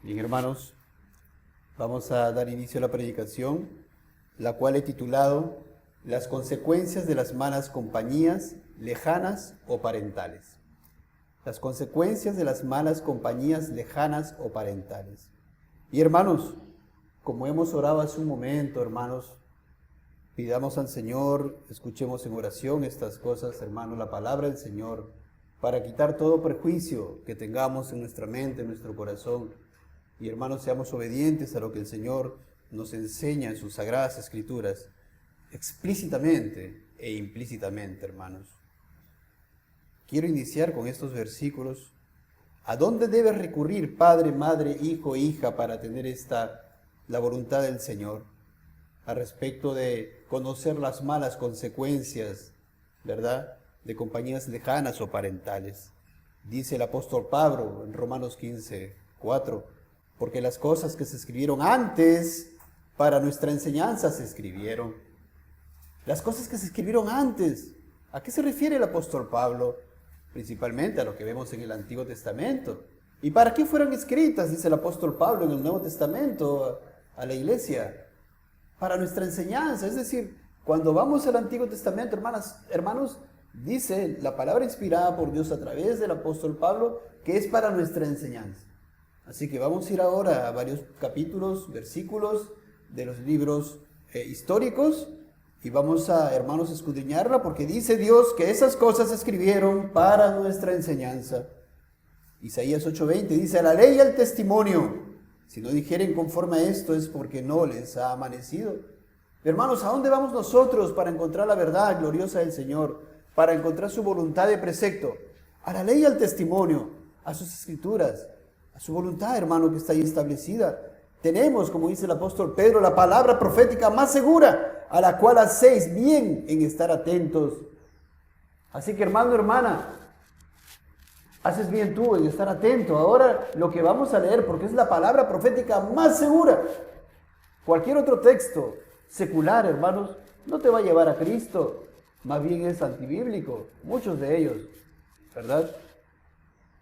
Bien, hermanos, vamos a dar inicio a la predicación, la cual he titulado Las consecuencias de las malas compañías, lejanas o parentales. Las consecuencias de las malas compañías, lejanas o parentales. Y hermanos, como hemos orado hace un momento, hermanos, pidamos al Señor, escuchemos en oración estas cosas, hermanos, la palabra del Señor, para quitar todo prejuicio que tengamos en nuestra mente, en nuestro corazón. Y hermanos, seamos obedientes a lo que el Señor nos enseña en sus sagradas escrituras, explícitamente e implícitamente, hermanos. Quiero iniciar con estos versículos. ¿A dónde debe recurrir padre, madre, hijo e hija para tener la voluntad del Señor? A respecto de conocer las malas consecuencias, ¿verdad?, de compañías lejanas o parentales. Dice el apóstol Pablo en Romanos 15:4, porque las cosas que se escribieron antes para nuestra enseñanza se escribieron. Las cosas que se escribieron antes, ¿a qué se refiere el apóstol Pablo? Principalmente a lo que vemos en el Antiguo Testamento. ¿Y para qué fueron escritas, dice el apóstol Pablo en el Nuevo Testamento a la iglesia? Para nuestra enseñanza, es decir, cuando vamos al Antiguo Testamento, hermanos, dice la palabra inspirada por Dios a través del apóstol Pablo que es para nuestra enseñanza. Así que vamos a ir ahora a varios capítulos, versículos de los libros históricos y vamos a, hermanos, escudriñarla porque dice Dios que esas cosas se escribieron para nuestra enseñanza. Isaías 8:20 dice: a la ley y al testimonio, si no dijeren conforme a esto es porque no les ha amanecido. Hermanos, ¿a dónde vamos nosotros para encontrar la verdad gloriosa del Señor? Para encontrar su voluntad de precepto. A la ley y al testimonio, a sus escrituras, a su voluntad, hermano, que está ahí establecida. Tenemos, como dice el apóstol Pedro, la palabra profética más segura, a la cual hacéis bien en estar atentos. Así que, hermano, hermana, haces bien tú en estar atento. Ahora lo que vamos a leer, porque es la palabra profética más segura. Cualquier otro texto secular, hermanos, no te va a llevar a Cristo. Más bien es antibíblico, muchos de ellos, ¿verdad?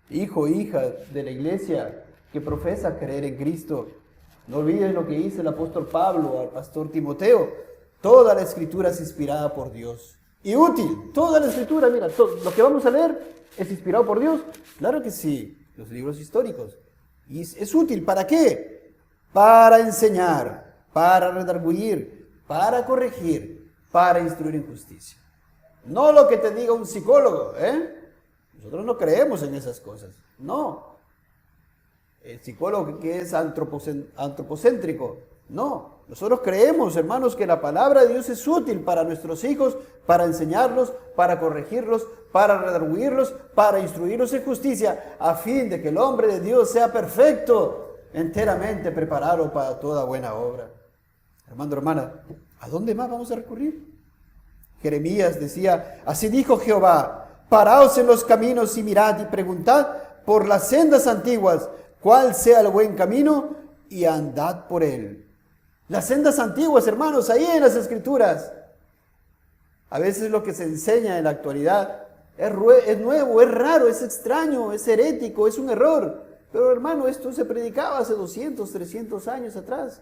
Hijo, hija de la iglesia que profesa creer en Cristo. No olvides lo que dice el apóstol Pablo al pastor Timoteo. Toda la escritura es inspirada por Dios y útil. Toda la escritura, mira, todo lo que vamos a leer es inspirado por Dios. Claro que sí, los libros históricos. Y es útil, ¿para qué? Para enseñar, para redarguir, para corregir, para instruir en justicia. No lo que te diga un psicólogo, Nosotros no creemos en esas cosas, no. El psicólogo que es antropocéntrico, no. Nosotros creemos, hermanos, que la palabra de Dios es útil para nuestros hijos, para enseñarlos, para corregirlos, para redarguirlos, para instruirlos en justicia, a fin de que el hombre de Dios sea perfecto, enteramente preparado para toda buena obra. Hermano, hermana, ¿a dónde más vamos a recurrir? Jeremías decía: así dijo Jehová, paraos en los caminos y mirad y preguntad por las sendas antiguas, cuál sea el buen camino y andad por él. Las sendas antiguas, hermanos, ahí en las escrituras. A veces lo que se enseña en la actualidad es nuevo, es raro, es extraño, es herético, es un error. Pero hermano, esto se predicaba hace 200, 300 años atrás.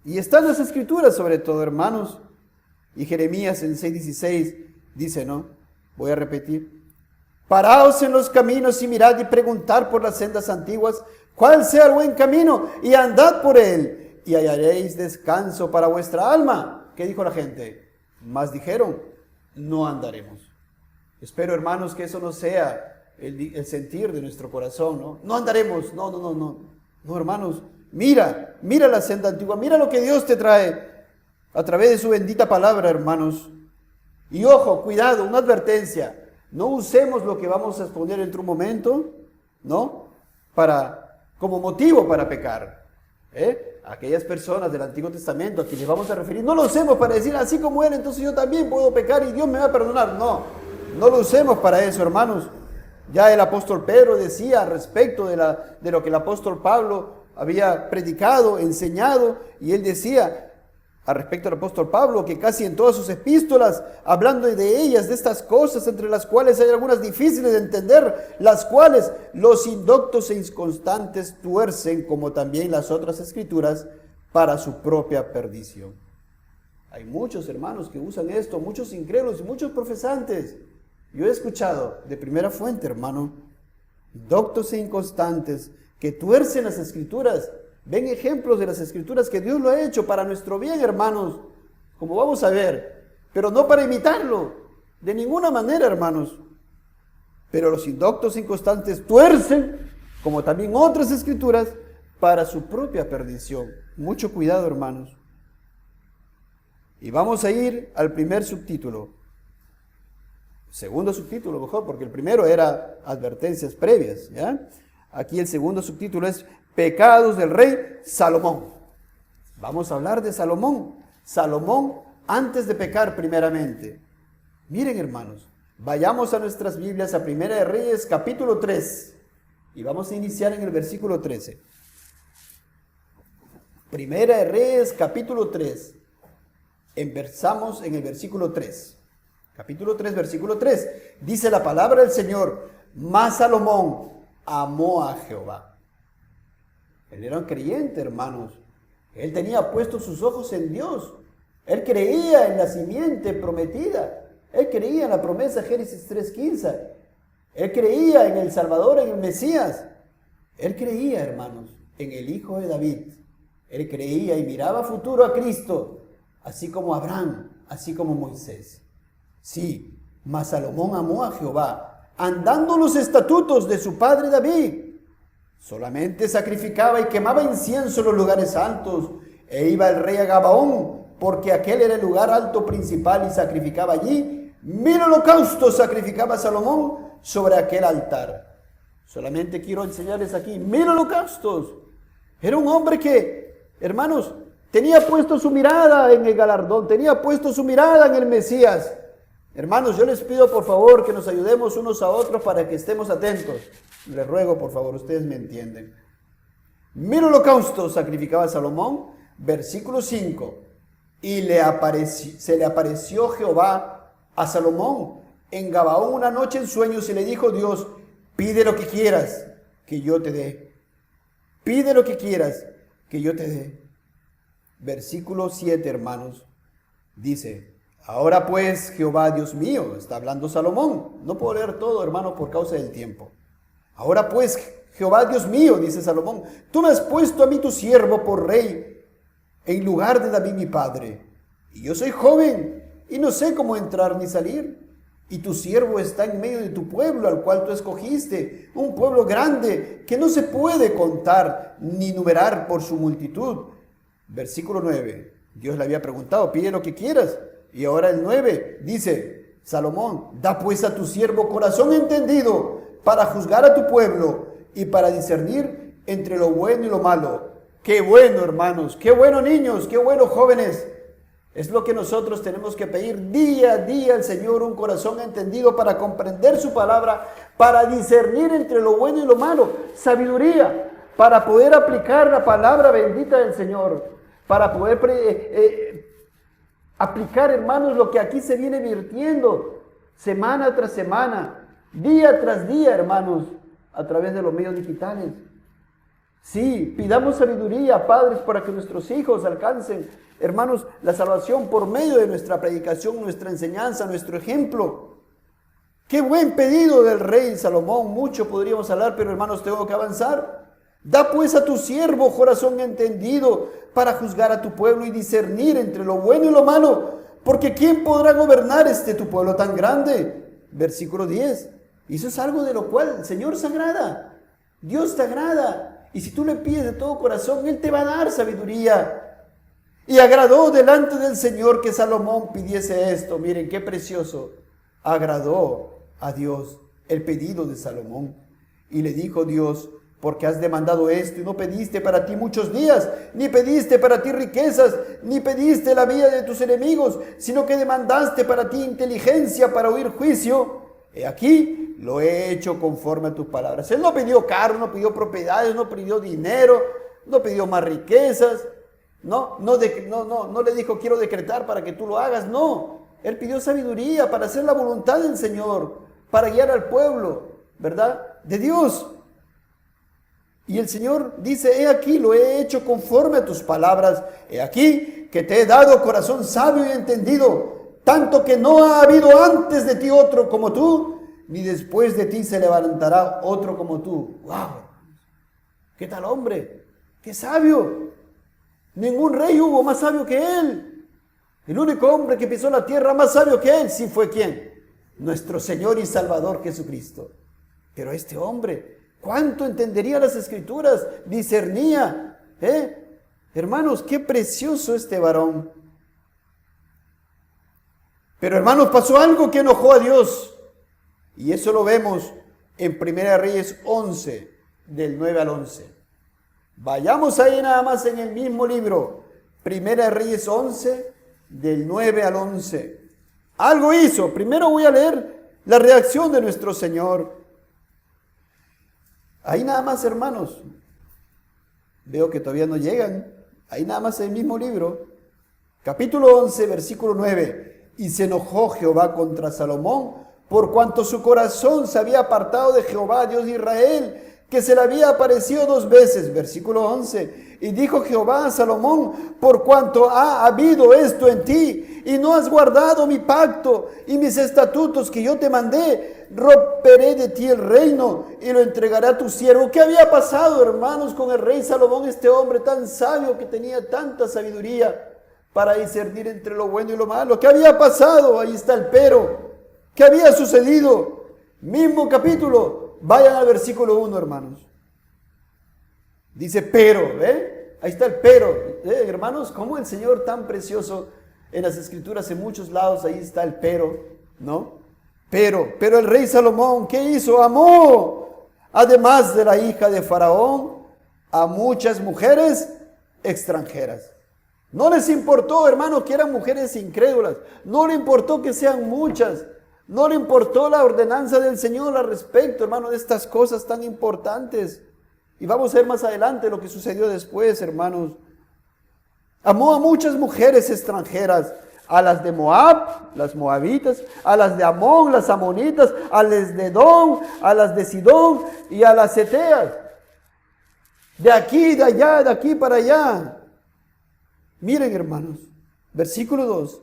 Y están las escrituras sobre todo, hermanos. Y Jeremías en 6:16 dice, ¿no? Voy a repetir. Paraos en los caminos y mirad y preguntad por las sendas antiguas, cuál sea el buen camino, y andad por él, y hallaréis descanso para vuestra alma. ¿Qué dijo la gente? Más dijeron, no andaremos. Espero, hermanos, que eso no sea el sentir de nuestro corazón, ¿no? No andaremos, no, hermanos, mira la senda antigua, mira lo que Dios te trae a través de su bendita palabra, hermanos. Y ojo, cuidado, una advertencia. No usemos lo que vamos a exponer dentro de un momento, ¿no? Como motivo para pecar. Aquellas personas del Antiguo Testamento a quienes vamos a referir, no lo usemos para decir, así como él, entonces yo también puedo pecar y Dios me va a perdonar. No lo usemos para eso, hermanos. Ya el apóstol Pedro decía al respecto de lo que el apóstol Pablo había predicado, enseñado, y él decía, al respecto del apóstol Pablo, que casi en todas sus epístolas, hablando de ellas, de estas cosas, entre las cuales hay algunas difíciles de entender, las cuales los indoctos e inconstantes tuercen, como también las otras escrituras, para su propia perdición. Hay muchos hermanos que usan esto, muchos incrédulos y muchos profesantes. Yo he escuchado de primera fuente, hermano, indoctos e inconstantes que tuercen las escrituras. Ven ejemplos de las escrituras que Dios lo ha hecho para nuestro bien, hermanos, como vamos a ver, pero no para imitarlo, de ninguna manera, hermanos. Pero los indoctos e inconstantes tuercen, como también otras escrituras, para su propia perdición. Mucho cuidado, hermanos. Y vamos a ir al primer subtítulo. Segundo subtítulo, mejor, porque el primero era advertencias previas, ¿ya? Aquí el segundo subtítulo es Pecados del rey Salomón. Vamos a hablar de Salomón. Salomón antes de pecar primeramente. Miren, hermanos, vayamos a nuestras Biblias a Primera de Reyes, capítulo 3. Y vamos a iniciar en el versículo 13. Primera de Reyes, capítulo 3. Empezamos en el versículo 3. Capítulo 3, versículo 3. Dice la palabra del Señor: Mas Salomón amó a Jehová. Él era un creyente, hermanos. Él tenía puestos sus ojos en Dios. Él creía en la simiente prometida. Él creía en la promesa de Génesis 3:15. Él creía en el Salvador, en el Mesías. Él creía, hermanos, en el Hijo de David. Él creía y miraba futuro a Cristo, así como Abraham, así como Moisés. Sí, mas Salomón amó a Jehová, andando los estatutos de su padre David. Solamente sacrificaba y quemaba incienso en los lugares altos, e iba el rey a Gabaón, porque aquel era el lugar alto principal, y sacrificaba allí 1000 holocaustos, sacrificaba Salomón sobre aquel altar. Solamente quiero enseñarles aquí 1000 holocaustos. Era un hombre que, hermanos, tenía puesto su mirada en el galardón, tenía puesto su mirada en el Mesías. Hermanos, yo les pido por favor que nos ayudemos unos a otros para que estemos atentos. Les ruego por favor, ustedes me entienden. 1000 holocaustos sacrificaba Salomón, versículo 5. Y se le apareció Jehová a Salomón en Gabaón una noche en sueños, y le dijo Dios: pide lo que quieras que yo te dé. Pide lo que quieras que yo te dé. Versículo 7, hermanos, dice: ahora pues, Jehová Dios mío, está hablando Salomón. No puedo leer todo, hermano, por causa del tiempo. Ahora pues, Jehová Dios mío, dice Salomón, tú me has puesto a mí tu siervo por rey en lugar de David mi padre. Y yo soy joven y no sé cómo entrar ni salir. Y tu siervo está en medio de tu pueblo, al cual tú escogiste, un pueblo grande que no se puede contar ni numerar por su multitud. Versículo 9. Dios le había preguntado: pide lo que quieras. Y ahora el 9 dice Salomón: da pues a tu siervo corazón entendido para juzgar a tu pueblo y para discernir entre lo bueno y lo malo. Qué bueno, hermanos, qué bueno, niños, qué bueno, jóvenes. Es lo que nosotros tenemos que pedir día a día al Señor, un corazón entendido para comprender su palabra, para discernir entre lo bueno y lo malo, sabiduría, para poder aplicar la palabra bendita del Señor, para poder aplicar, hermanos, lo que aquí se viene virtiendo semana tras semana, día tras día, hermanos, a través de los medios digitales. Sí, pidamos sabiduría, padres, para que nuestros hijos alcancen, hermanos, la salvación por medio de nuestra predicación, nuestra enseñanza, nuestro ejemplo. Qué buen pedido del rey Salomón. Mucho podríamos hablar, pero hermanos, tengo que avanzar. Da pues a tu siervo corazón entendido para juzgar a tu pueblo y discernir entre lo bueno y lo malo, porque ¿quién podrá gobernar tu pueblo tan grande? Versículo 10. Y eso es algo de lo cual el Señor se agrada. Dios te agrada. Y si tú le pides de todo corazón, Él te va a dar sabiduría. Y agradó delante del Señor que Salomón pidiese esto. Miren qué precioso. Agradó a Dios el pedido de Salomón. Y le dijo Dios: porque has demandado esto y no pediste para ti muchos días, ni pediste para ti riquezas, ni pediste la vida de tus enemigos, sino que demandaste para ti inteligencia para oír juicio. He aquí, lo he hecho conforme a tus palabras. Él no pidió carro, no pidió propiedades, no pidió dinero, no pidió más riquezas. No le dijo quiero decretar para que tú lo hagas, no. Él pidió sabiduría para hacer la voluntad del Señor, para guiar al pueblo, ¿verdad? De Dios. Y el Señor dice, he aquí, lo he hecho conforme a tus palabras. He aquí que te he dado corazón sabio y entendido, tanto que no ha habido antes de ti otro como tú, ni después de ti se levantará otro como tú. ¡Wow! ¿Qué tal hombre? ¡Qué sabio! Ningún rey hubo más sabio que él. El único hombre que pisó la tierra más sabio que él, ¿sí fue quién? Nuestro Señor y Salvador Jesucristo. Pero este hombre, ¿cuánto entendería las Escrituras? Discernía. Hermanos, qué precioso este varón. Pero hermanos, pasó algo que enojó a Dios. Y eso lo vemos en 1 Reyes 11, del 9 al 11. Vayamos ahí nada más en el mismo libro. 1 Reyes 11, del 9 al 11. Algo hizo. Primero voy a leer la reacción de nuestro Señor. Ahí nada más, hermanos. Veo que todavía no llegan. Ahí nada más en el mismo libro. Capítulo 11, versículo 9. Y se enojó Jehová contra Salomón, por cuanto su corazón se había apartado de Jehová, Dios de Israel, que se le había aparecido 2 veces. Versículo 11. Y dijo Jehová a Salomón, por cuanto ha habido esto en ti, y no has guardado mi pacto y mis estatutos que yo te mandé, romperé de ti el reino y lo entregaré a tu siervo. ¿Qué había pasado, hermanos, con el rey Salomón, este hombre tan sabio que tenía tanta sabiduría para discernir entre lo bueno y lo malo? ¿Qué había pasado? Ahí está el pero. ¿Qué había sucedido? Mismo capítulo. Vayan al versículo 1, hermanos. Dice pero, ahí está el pero. Hermanos, como el Señor tan precioso en las Escrituras, en muchos lados, ahí está el pero, ¿no? Pero el rey Salomón, ¿qué hizo? Amó, además de la hija de Faraón, a muchas mujeres extranjeras. No les importó, hermanos, que eran mujeres incrédulas. No le importó que sean muchas. No le importó la ordenanza del Señor al respecto, hermano, de estas cosas tan importantes. Y vamos a ver más adelante lo que sucedió después, hermanos. Amó a muchas mujeres extranjeras, a las de Moab, las moabitas, a las de Amón, las amonitas, a las de Edom, a las de Sidón y a las eteas. De aquí, de allá, de aquí para allá. Miren, hermanos, versículo 2.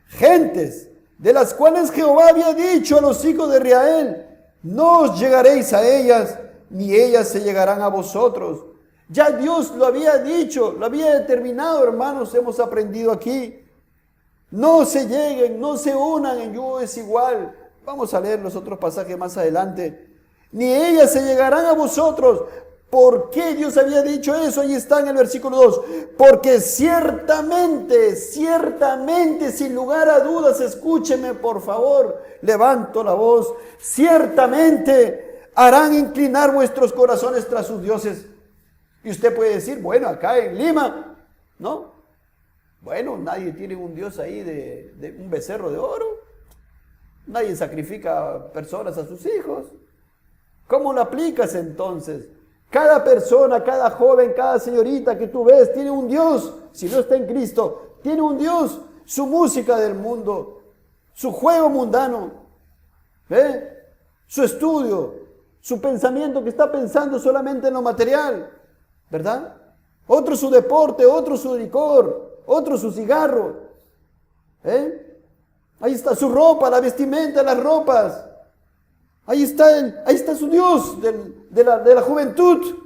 Gentes de las cuales Jehová había dicho a los hijos de Israel, no os llegaréis a ellas, ni ellas se llegarán a vosotros. Ya Dios lo había dicho, lo había determinado, hermanos, hemos aprendido aquí. No se lleguen, no se unan en yugo desigual. Vamos a leer los otros pasajes más adelante. Ni ellas se llegarán a vosotros. ¿Por qué Dios había dicho eso? Ahí está en el versículo 2. Porque ciertamente, sin lugar a dudas, escúcheme por favor, levanto la voz, ciertamente harán inclinar vuestros corazones tras sus dioses. Y usted puede decir, bueno, acá en Lima, ¿no? Bueno, nadie tiene un dios ahí de un becerro de oro. Nadie sacrifica personas a sus hijos. ¿Cómo lo aplicas entonces? Cada persona, cada joven, cada señorita que tú ves tiene un Dios. Si no está en Cristo, tiene un Dios. Su música del mundo, su juego mundano, su estudio, su pensamiento que está pensando solamente en lo material, ¿verdad? Otro su deporte, otro su licor, otro su cigarro. Ahí está su ropa, la vestimenta, las ropas. Ahí está su Dios de la juventud.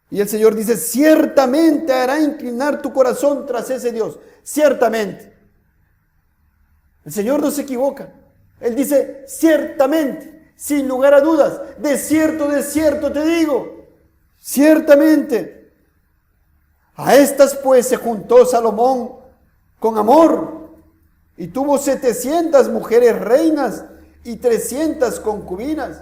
Y el Señor dice, ciertamente hará inclinar tu corazón tras ese Dios. Ciertamente. El Señor no se equivoca. Él dice, ciertamente, sin lugar a dudas. De cierto te digo. Ciertamente. A estas pues se juntó Salomón con amor. Y tuvo 700 mujeres reinas y 300 concubinas.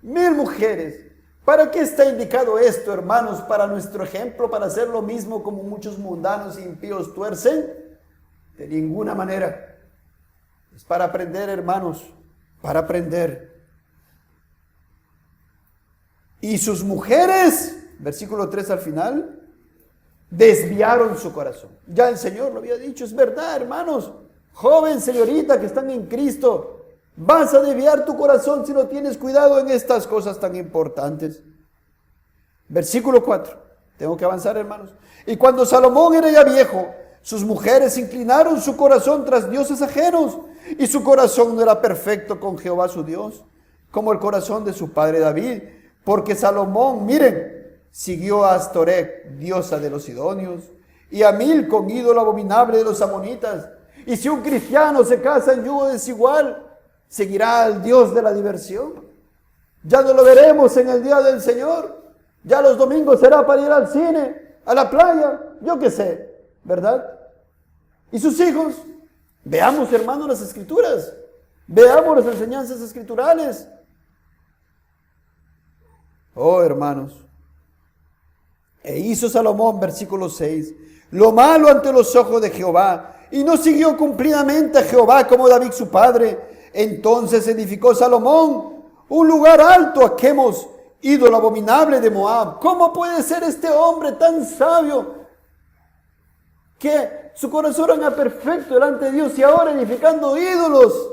1000 mujeres. ¿Para qué está indicado esto, hermanos? ¿Para nuestro ejemplo? ¿Para hacer lo mismo como muchos mundanos e impíos tuercen? De ninguna manera. Es para aprender, hermanos. Para aprender. Y sus mujeres, versículo 3 al final, desviaron su corazón. Ya el Señor lo había dicho, es verdad, hermanos. Joven, señorita que están en Cristo, vas a desviar tu corazón si no tienes cuidado en estas cosas tan importantes. Versículo 4. Tengo que avanzar, hermanos. Y cuando Salomón era ya viejo, sus mujeres inclinaron su corazón tras dioses ajenos, y su corazón no era perfecto con Jehová su Dios, como el corazón de su padre David, porque Salomón, miren, siguió a Astoreth, diosa de los sidonios, y a Milcom, ídolo abominable de los amonitas. Y si un cristiano se casa en yugo desigual, seguirá al Dios de la diversión. Ya no lo veremos en el día del Señor. Ya los domingos será para ir al cine, a la playa, yo qué sé, ¿verdad? Y sus hijos, veamos, hermanos, las escrituras, veamos las enseñanzas escriturales. Oh, hermanos, e hizo Salomón, versículo 6, lo malo ante los ojos de Jehová, y no siguió cumplidamente a Jehová como David su padre. Entonces edificó Salomón un lugar alto a Quemos, ídolo abominable de Moab. ¿Cómo puede ser este hombre tan sabio que su corazón era perfecto delante de Dios y ahora edificando ídolos?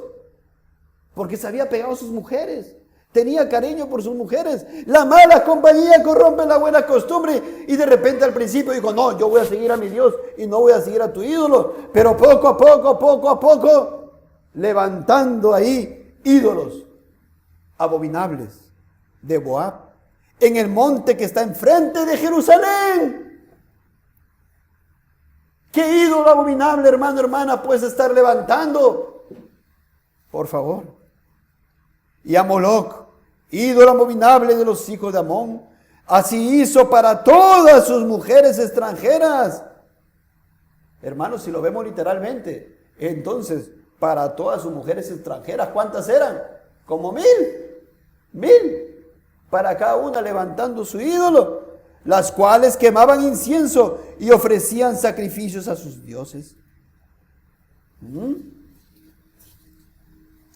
Porque se había pegado a sus mujeres, tenía cariño por sus mujeres. La mala compañía corrompe la buena costumbre, y de repente al principio dijo, no, yo voy a seguir a mi Dios y no voy a seguir a tu ídolo. Pero poco a poco, levantando ahí ídolos abominables de Moab, en el monte que está enfrente de Jerusalén. ¿Qué ídolo abominable, hermano, hermana, puedes estar levantando? Por favor. Y a Moloc, ídolo abominable de los hijos de Amón, así hizo para todas sus mujeres extranjeras. Hermanos, si lo vemos literalmente, entonces, para todas sus mujeres extranjeras, ¿cuántas eran? Como 1000. Para cada una levantando su ídolo, las cuales quemaban incienso y ofrecían sacrificios a sus dioses.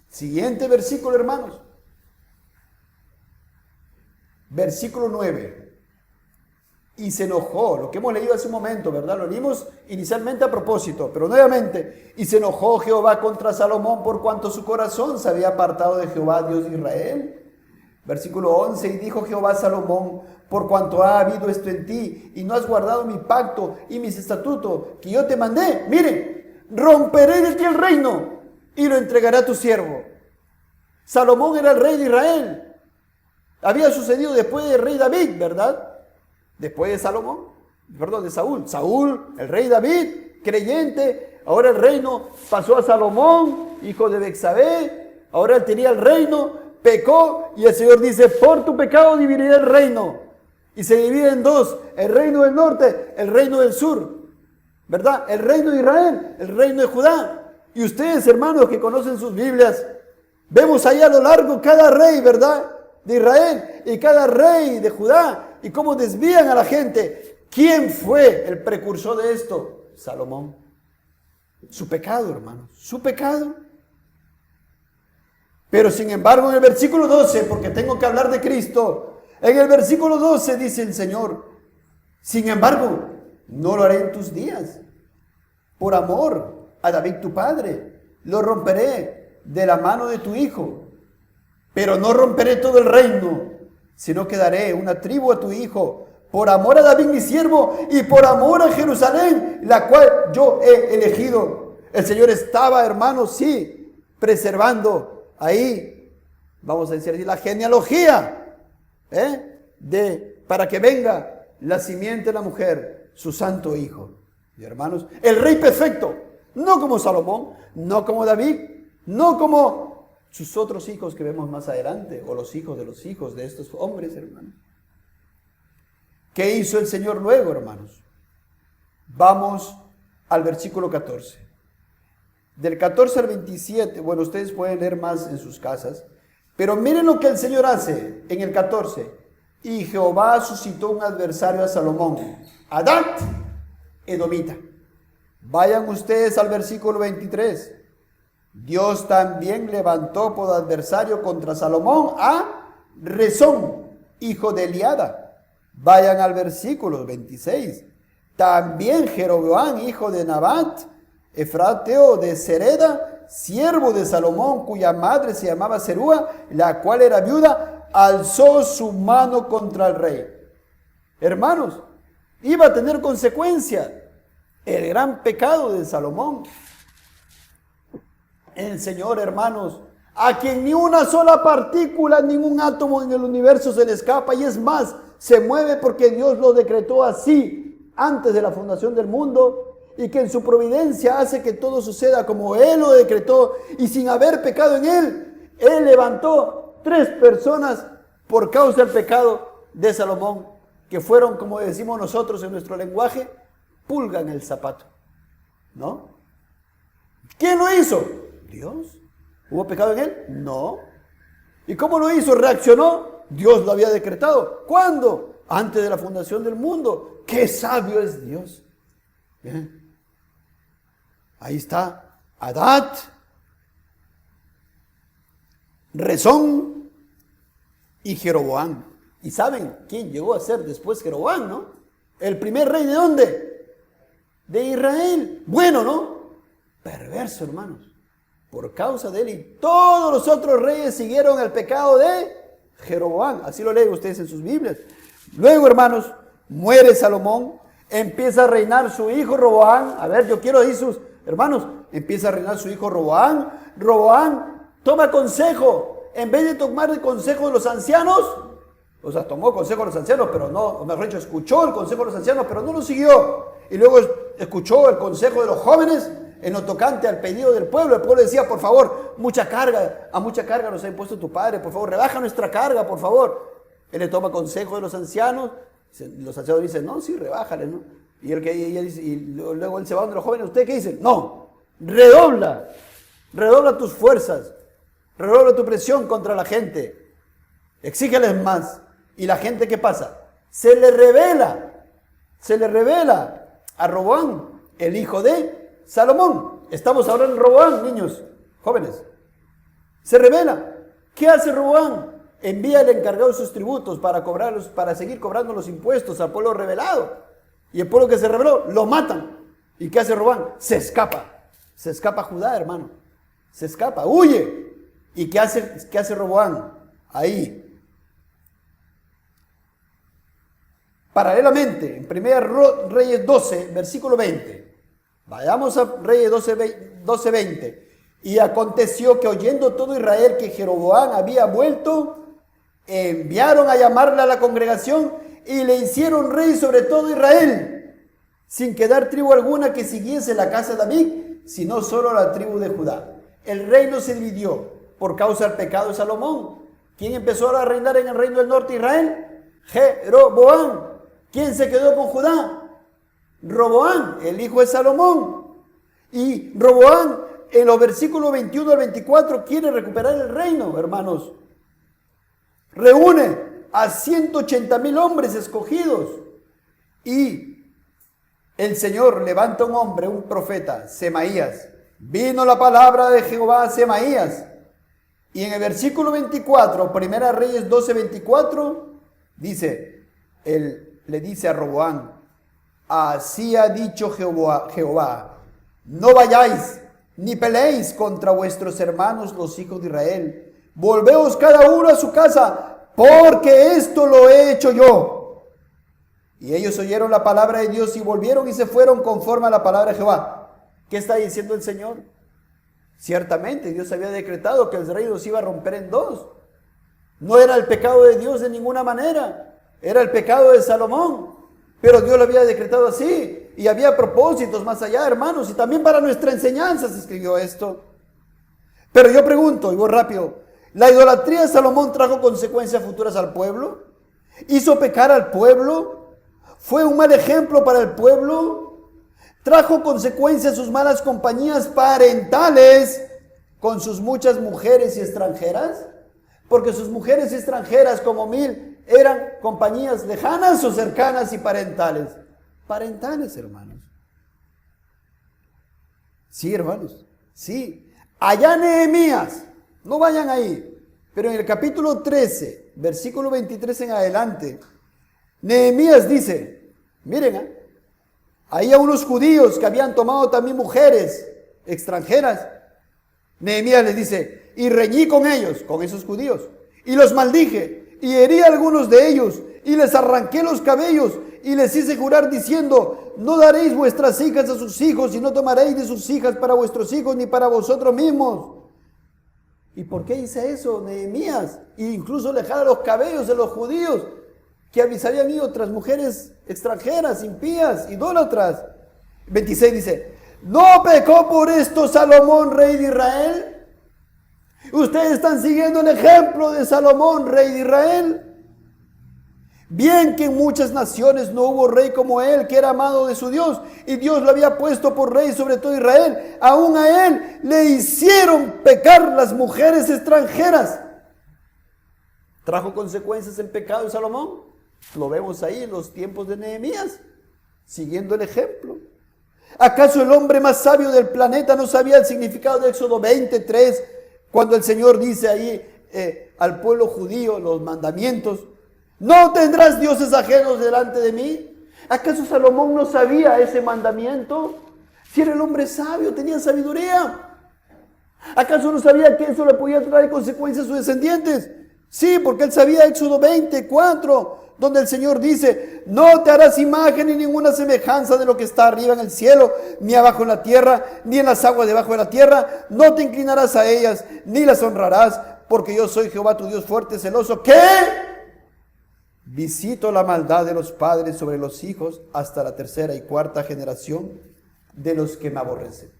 Siguiente versículo, hermanos. Versículo 9. Y se enojó, lo que hemos leído hace un momento, ¿verdad? Lo leímos inicialmente a propósito, pero nuevamente. Y se enojó Jehová contra Salomón por cuanto su corazón se había apartado de Jehová, Dios de Israel. Versículo 11, y dijo Jehová a Salomón, por cuanto ha habido esto en ti, y no has guardado mi pacto y mis estatutos que yo te mandé, mire, romperé de ti el reino y lo entregaré a tu siervo. Salomón era el rey de Israel. Había sucedido después del rey David, ¿verdad? Después de Salomón, perdón, de Saúl. Saúl, el rey David, creyente, ahora el reino pasó a Salomón, hijo de Bexabé, ahora él tenía el reino, pecó, y el Señor dice, por tu pecado dividiré el reino. Y se divide en dos, el reino del norte, el reino del sur, ¿verdad? El reino de Israel, el reino de Judá. Y ustedes, hermanos, que conocen sus Biblias, vemos ahí a lo largo cada rey, ¿verdad?, de Israel y cada rey de Judá, y cómo desvían a la gente. ¿Quién fue el precursor de esto? Salomón. Su pecado, hermanos, su pecado. Pero sin embargo, en el versículo 12, porque tengo que hablar de Cristo, en el versículo 12 dice el Señor, sin embargo, no lo haré en tus días, por amor a David tu padre, lo romperé de la mano de tu hijo, pero no romperé todo el reino, sino que daré una tribu a tu hijo, por amor a David mi siervo, y por amor a Jerusalén, la cual yo he elegido. El Señor estaba, hermanos, sí, preservando ahí, vamos a decir, la genealogía, para que venga la simiente de la mujer, su santo hijo. Y hermanos, el rey perfecto, no como Salomón, no como David, no como sus otros hijos que vemos más adelante, o los hijos de estos hombres, hermanos. ¿Qué hizo el Señor luego, hermanos? Vamos al versículo 14. Del 14 al 27, bueno, ustedes pueden leer más en sus casas, pero miren lo que el Señor hace en el 14. Y Jehová suscitó un adversario a Salomón, Adad, edomita. Vayan ustedes al versículo 23. Dios también levantó por adversario contra Salomón a Rezón, hijo de Eliada. Vayan al versículo 26. También Jeroboam, hijo de Nabat, efrateo de Sereda, siervo de Salomón, cuya madre se llamaba Serúa, la cual era viuda, alzó su mano contra el rey. Hermanos, iba a tener consecuencia el gran pecado de Salomón. El Señor, hermanos, a quien ni una sola partícula, ningún átomo en el universo se le escapa, y es más, se mueve porque Dios lo decretó así antes de la fundación del mundo, y que en su providencia hace que todo suceda como Él lo decretó, y sin haber pecado en Él levantó 3 personas por causa del pecado de Salomón, que fueron, como decimos nosotros en nuestro lenguaje, pulga en el zapato, ¿no? ¿Quién lo hizo? Dios. ¿Hubo pecado en él? No. ¿Y cómo lo hizo? ¿Reaccionó? Dios lo había decretado. ¿Cuándo? Antes de la fundación del mundo. ¡Qué sabio es Dios! ¿Bien? Ahí está Adad, Rezón y Jeroboam. ¿Y saben quién llegó a ser después Jeroboam, no? El primer rey, ¿de dónde? De Israel. Bueno, ¿no? Perverso, hermanos. Por causa de él y todos los otros reyes siguieron el pecado de Jeroboam. Así lo leen ustedes en sus Biblias. Luego, hermanos, muere Salomón, empieza a reinar su hijo Roboam. A ver, yo quiero decir sus hermanos, empieza a reinar su hijo Roboam. Roboam toma consejo. En vez de tomar el consejo de los ancianos, o sea, tomó consejo de los ancianos, pero no, o mejor dicho, escuchó el consejo de los ancianos, pero no lo siguió. Y luego escuchó el consejo de los jóvenes en lo tocante al pedido del pueblo. El pueblo decía, por favor, mucha carga nos ha impuesto tu padre, por favor, rebaja nuestra carga, por favor. Él le toma consejo de los ancianos, los ancianos dicen, no, sí, rebájale, ¿no? Y luego él se va donde los jóvenes, ¿usted qué dice? No, redobla tus fuerzas, redobla tu presión contra la gente, exígeles más. ¿Y la gente qué pasa? Se le revela a Roboam, el hijo de Salomón. Estamos ahora en Roboam, niños, jóvenes. Se revela. ¿Qué hace Roboam? Envía al encargado de sus tributos para seguir cobrando los impuestos al pueblo rebelado. Y el pueblo que se rebeló, lo matan. ¿Y qué hace Roboam? Se escapa. Se escapa a Judá, hermano. Se escapa, huye. ¿Y qué hace Roboam? Ahí. Paralelamente, en 1 Reyes 12, versículo 20. Vayamos a Reyes 12, 20. Y aconteció que oyendo todo Israel que Jeroboam había vuelto, enviaron a llamarle a la congregación y le hicieron rey sobre todo Israel, sin quedar tribu alguna que siguiese la casa de David, sino solo la tribu de Judá. El reino se dividió por causa del pecado de Salomón. ¿Quién empezó a reinar en el reino del norte de Israel? Jeroboam. ¿Quién se quedó con Judá? Roboam, el hijo de Salomón. Y Roboam, en los versículos 21 al 24, quiere recuperar el reino, hermanos. Reúne a 180,000 hombres escogidos. Y el Señor levanta un hombre, un profeta, Semaías. Vino la palabra de Jehová a Semaías. Y en el versículo 24, 1 Reyes 12, 24, dice, él le dice a Roboam, así ha dicho Jehová, no vayáis ni peleéis contra vuestros hermanos los hijos de Israel. Volveos cada uno a su casa, porque esto lo he hecho yo. Y ellos oyeron la palabra de Dios y volvieron y se fueron conforme a la palabra de Jehová. ¿Qué está diciendo el Señor? Ciertamente Dios había decretado que el reino se iba a romper en dos. No era el pecado de Dios de ninguna manera, era el pecado de Salomón. Pero Dios lo había decretado así, y había propósitos más allá, hermanos, y también para nuestra enseñanza se escribió esto. Pero yo pregunto, y voy rápido, ¿la idolatría de Salomón trajo consecuencias futuras al pueblo? ¿Hizo pecar al pueblo? ¿Fue un mal ejemplo para el pueblo? ¿Trajo consecuencias sus malas compañías parentales con sus muchas mujeres y extranjeras? Porque sus mujeres extranjeras, como 1,000, eran compañías lejanas o cercanas y parentales. Parentales, hermanos. Sí, hermanos. Sí. Allá Nehemías, no vayan ahí, pero en el capítulo 13, versículo 23 en adelante, Nehemías dice, miren, Había unos judíos que habían tomado también mujeres extranjeras. Nehemías les dice, y reñí con ellos, con esos judíos, y los maldije, y herí a algunos de ellos, y les arranqué los cabellos, y les hice jurar diciendo, no daréis vuestras hijas a sus hijos, y no tomaréis de sus hijas para vuestros hijos, ni para vosotros mismos. ¿Y por qué hice eso, Nehemías? E incluso le jala los cabellos de los judíos, que habían ido tras mujeres extranjeras, impías, idólatras. 26 dice, ¿no pecó por esto Salomón, rey de Israel? Ustedes están siguiendo el ejemplo de Salomón, rey de Israel. Bien que en muchas naciones no hubo rey como él, que era amado de su Dios, y Dios lo había puesto por rey sobre todo Israel. Aún a él le hicieron pecar las mujeres extranjeras. ¿Trajo consecuencias el pecado de Salomón? Lo vemos ahí en los tiempos de Nehemías, siguiendo el ejemplo. ¿Acaso el hombre más sabio del planeta no sabía el significado de Éxodo 23, cuando el Señor dice ahí al pueblo judío los mandamientos? No tendrás dioses ajenos delante de mí. ¿Acaso Salomón no sabía ese mandamiento? Si era el hombre sabio, tenía sabiduría. ¿Acaso no sabía que eso le podía traer consecuencias a sus descendientes? Sí, porque él sabía Éxodo 24, donde el Señor dice, no te harás imagen ni ninguna semejanza de lo que está arriba en el cielo, ni abajo en la tierra, ni en las aguas debajo de la tierra. No te inclinarás a ellas, ni las honrarás, porque yo soy Jehová tu Dios fuerte, celoso, que visito la maldad de los padres sobre los hijos hasta la tercera y cuarta generación de los que me aborrecen.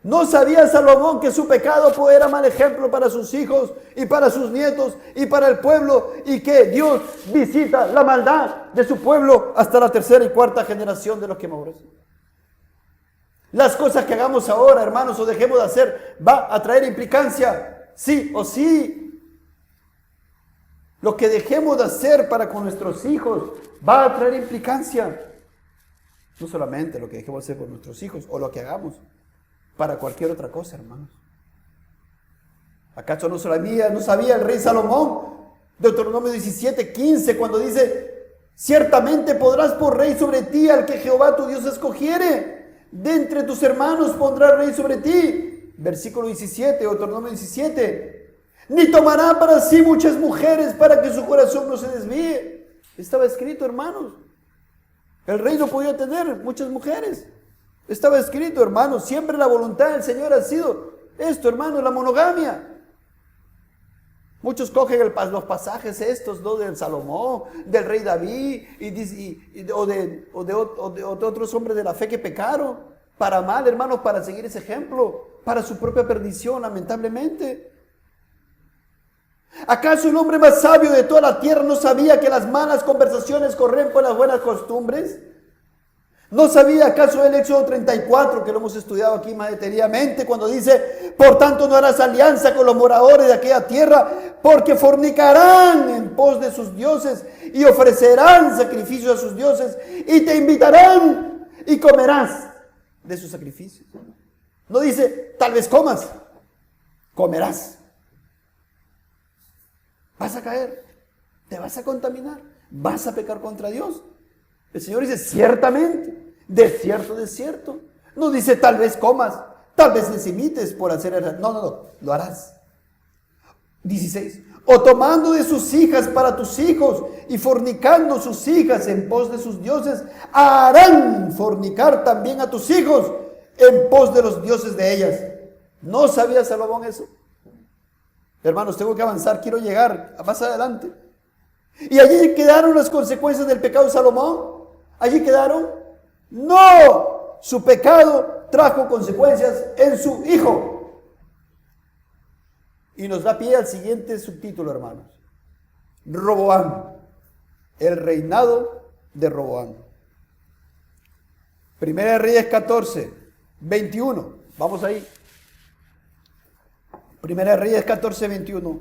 ¿No sabía Salomón que su pecado era mal ejemplo para sus hijos y para sus nietos y para el pueblo, y que Dios visita la maldad de su pueblo hasta la tercera y cuarta generación de los que me aborrecen? Las cosas que hagamos ahora, hermanos, o dejemos de hacer, va a traer implicancia, sí o sí. Lo que dejemos de hacer para con nuestros hijos va a traer implicancia. No solamente lo que dejemos de hacer por nuestros hijos o lo que hagamos para cualquier otra cosa, hermanos. ¿Acaso no sabía el rey Salomón? Deuteronomio 17:15, cuando dice, ciertamente podrás por rey sobre ti al que Jehová tu Dios escogiere. De entre tus hermanos pondrá rey sobre ti. Versículo 17, Deuteronomio 17. Ni tomará para sí muchas mujeres para que su corazón no se desvíe. Estaba escrito, hermanos. El rey no podía tener muchas mujeres. Estaba escrito, hermanos. Siempre la voluntad del Señor ha sido esto, hermanos, la monogamia. Muchos cogen los pasajes estos, ¿no?, del Salomón, del rey David, o de otros hombres de la fe que pecaron, para mal, hermanos, para seguir ese ejemplo, para su propia perdición, lamentablemente. ¿Acaso el hombre más sabio de toda la tierra no sabía que las malas conversaciones corren por las buenas costumbres? ¿No sabía acaso el Éxodo 34, que lo hemos estudiado aquí más detenidamente, cuando dice, por tanto no harás alianza con los moradores de aquella tierra, porque fornicarán en pos de sus dioses y ofrecerán sacrificios a sus dioses y te invitarán y comerás de sus sacrificios? No dice, tal vez comas, comerás. Vas a caer, te vas a contaminar, vas a pecar contra Dios. El Señor dice, ciertamente, de cierto. No dice, tal vez comas, tal vez les imites por hacer eso. No, lo harás. 16. O tomando de sus hijas para tus hijos y fornicando sus hijas en pos de sus dioses, harán fornicar también a tus hijos en pos de los dioses de ellas. ¿No sabía Salomón eso? Hermanos, tengo que avanzar, quiero llegar más adelante. ¿Y allí quedaron las consecuencias del pecado de Salomón? ¿Allí quedaron? ¡No! Su pecado trajo consecuencias en su hijo. Y nos da pie al siguiente subtítulo, hermanos. Roboam. El reinado de Roboam. Primera de Reyes 14, 21. Vamos ahí. Primera de Reyes 14, 21.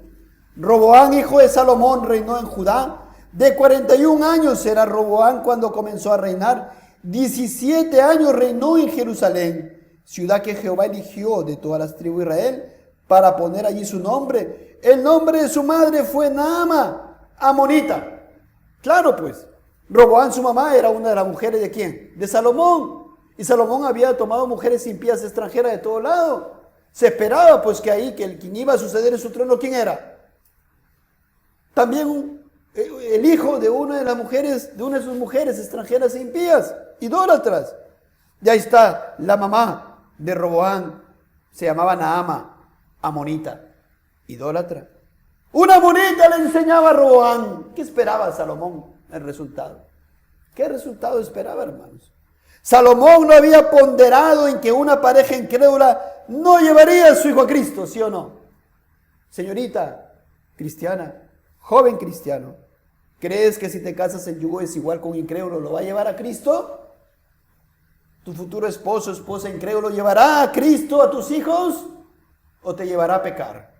Roboam, hijo de Salomón, reinó en Judá. De 41 años era Roboam cuando comenzó a reinar. 17 años reinó en Jerusalén, ciudad que Jehová eligió de todas las tribus de Israel para poner allí su nombre. El nombre de su madre fue Naama, amonita. Claro, pues, Roboán, su mamá, era una de las mujeres ¿de quién? De Salomón. Y Salomón había tomado mujeres impías extranjeras de todo lado. Se esperaba pues que ahí, que el quien iba a suceder en su trono, ¿quién era? También el hijo de una de las mujeres, de una de sus mujeres extranjeras e impías, idólatras. Y ahí está la mamá de Roboán, se llamaba Naama, amonita, idólatra. Una amonita le enseñaba a Roboán. ¿Qué esperaba Salomón? El resultado. ¿Qué resultado esperaba, hermanos? Salomón no había ponderado en que una pareja incrédula no llevaría a su hijo a Cristo, ¿sí o no? Señorita cristiana, joven cristiano, ¿crees que si te casas en yugo desigual con un incrédulo lo va a llevar a Cristo? ¿Tu futuro esposo, esposa incrédulo llevará a Cristo a tus hijos o te llevará a pecar?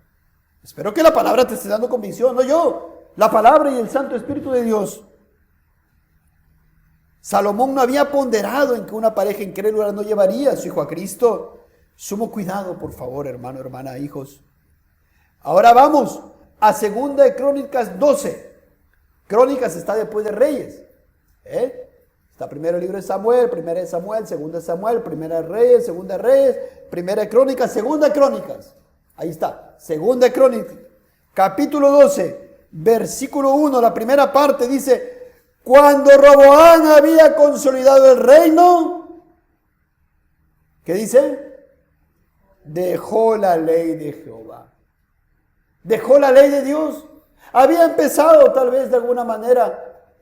Espero que la palabra te esté dando convicción, no yo, la palabra y el Santo Espíritu de Dios. Salomón no había ponderado en que una pareja incrédula no llevaría a su hijo a Cristo. Sumo cuidado, por favor, hermano, hermana, hijos. Ahora vamos a 2 de Crónicas 12. Crónicas está después de Reyes. Está primero el libro de Samuel, 1 de Samuel, 2 de Samuel, 1 de Reyes, 2 de Reyes, 1 de Crónicas, 2 de Crónicas. Ahí está, 2 de Crónicas, capítulo 12, versículo 1, la primera parte dice: cuando Roboán había consolidado el reino, ¿qué dice? Dejó la ley de Jehová. Dejó la ley de Dios. Había empezado tal vez de alguna manera,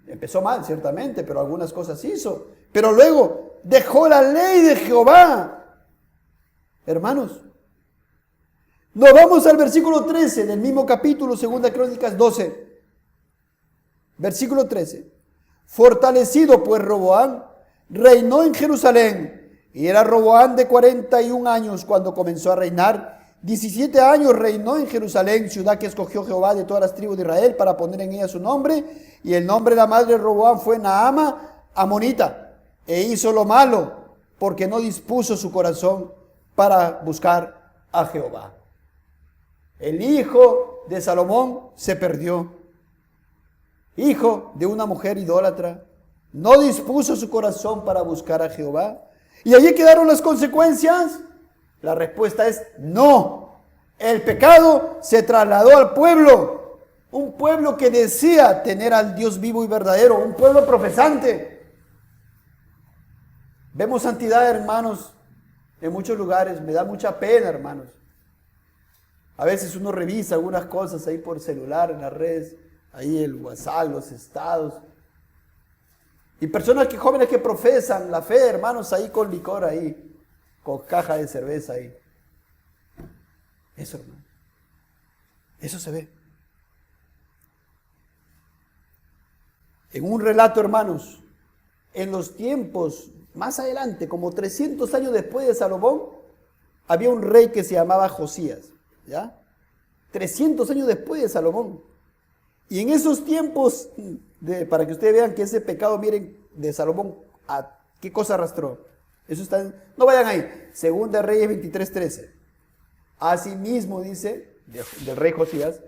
empezó mal ciertamente, pero algunas cosas hizo. Pero luego dejó la ley de Jehová. Hermanos, nos vamos al versículo 13 del mismo capítulo, 2 Crónicas 12. Versículo 13. Fortalecido pues Roboán, reinó en Jerusalén. Y era Roboán de 41 años cuando comenzó a reinar. 17 años reinó en Jerusalén, ciudad que escogió Jehová de todas las tribus de Israel para poner en ella su nombre. Y el nombre de la madre de Roboán fue Naama, amonita. E hizo lo malo, porque no dispuso su corazón para buscar a Jehová. El hijo de Salomón se perdió. Hijo de una mujer idólatra, no dispuso su corazón para buscar a Jehová. ¿Y allí quedaron las consecuencias? La respuesta es no. El pecado se trasladó al pueblo, un pueblo que decía tener al Dios vivo y verdadero, un pueblo profesante. Vemos santidad, hermanos, en muchos lugares. Me da mucha pena, hermanos. A veces uno revisa algunas cosas ahí por celular, en las redes, ahí el WhatsApp, los estados. Y personas jóvenes que profesan la fe, hermanos, ahí con licor ahí, con caja de cerveza ahí. Eso, hermano. Eso se ve. En un relato, hermanos, en los tiempos más adelante, como 300 años después de Salomón, había un rey que se llamaba Josías, ¿ya? 300 años después de Salomón. Y en esos tiempos, para que ustedes vean que ese pecado, miren, de Salomón, ¿a qué cosa arrastró? Eso está no vayan ahí. 2 de Reyes 23:13. Asimismo, dice, del rey Josías,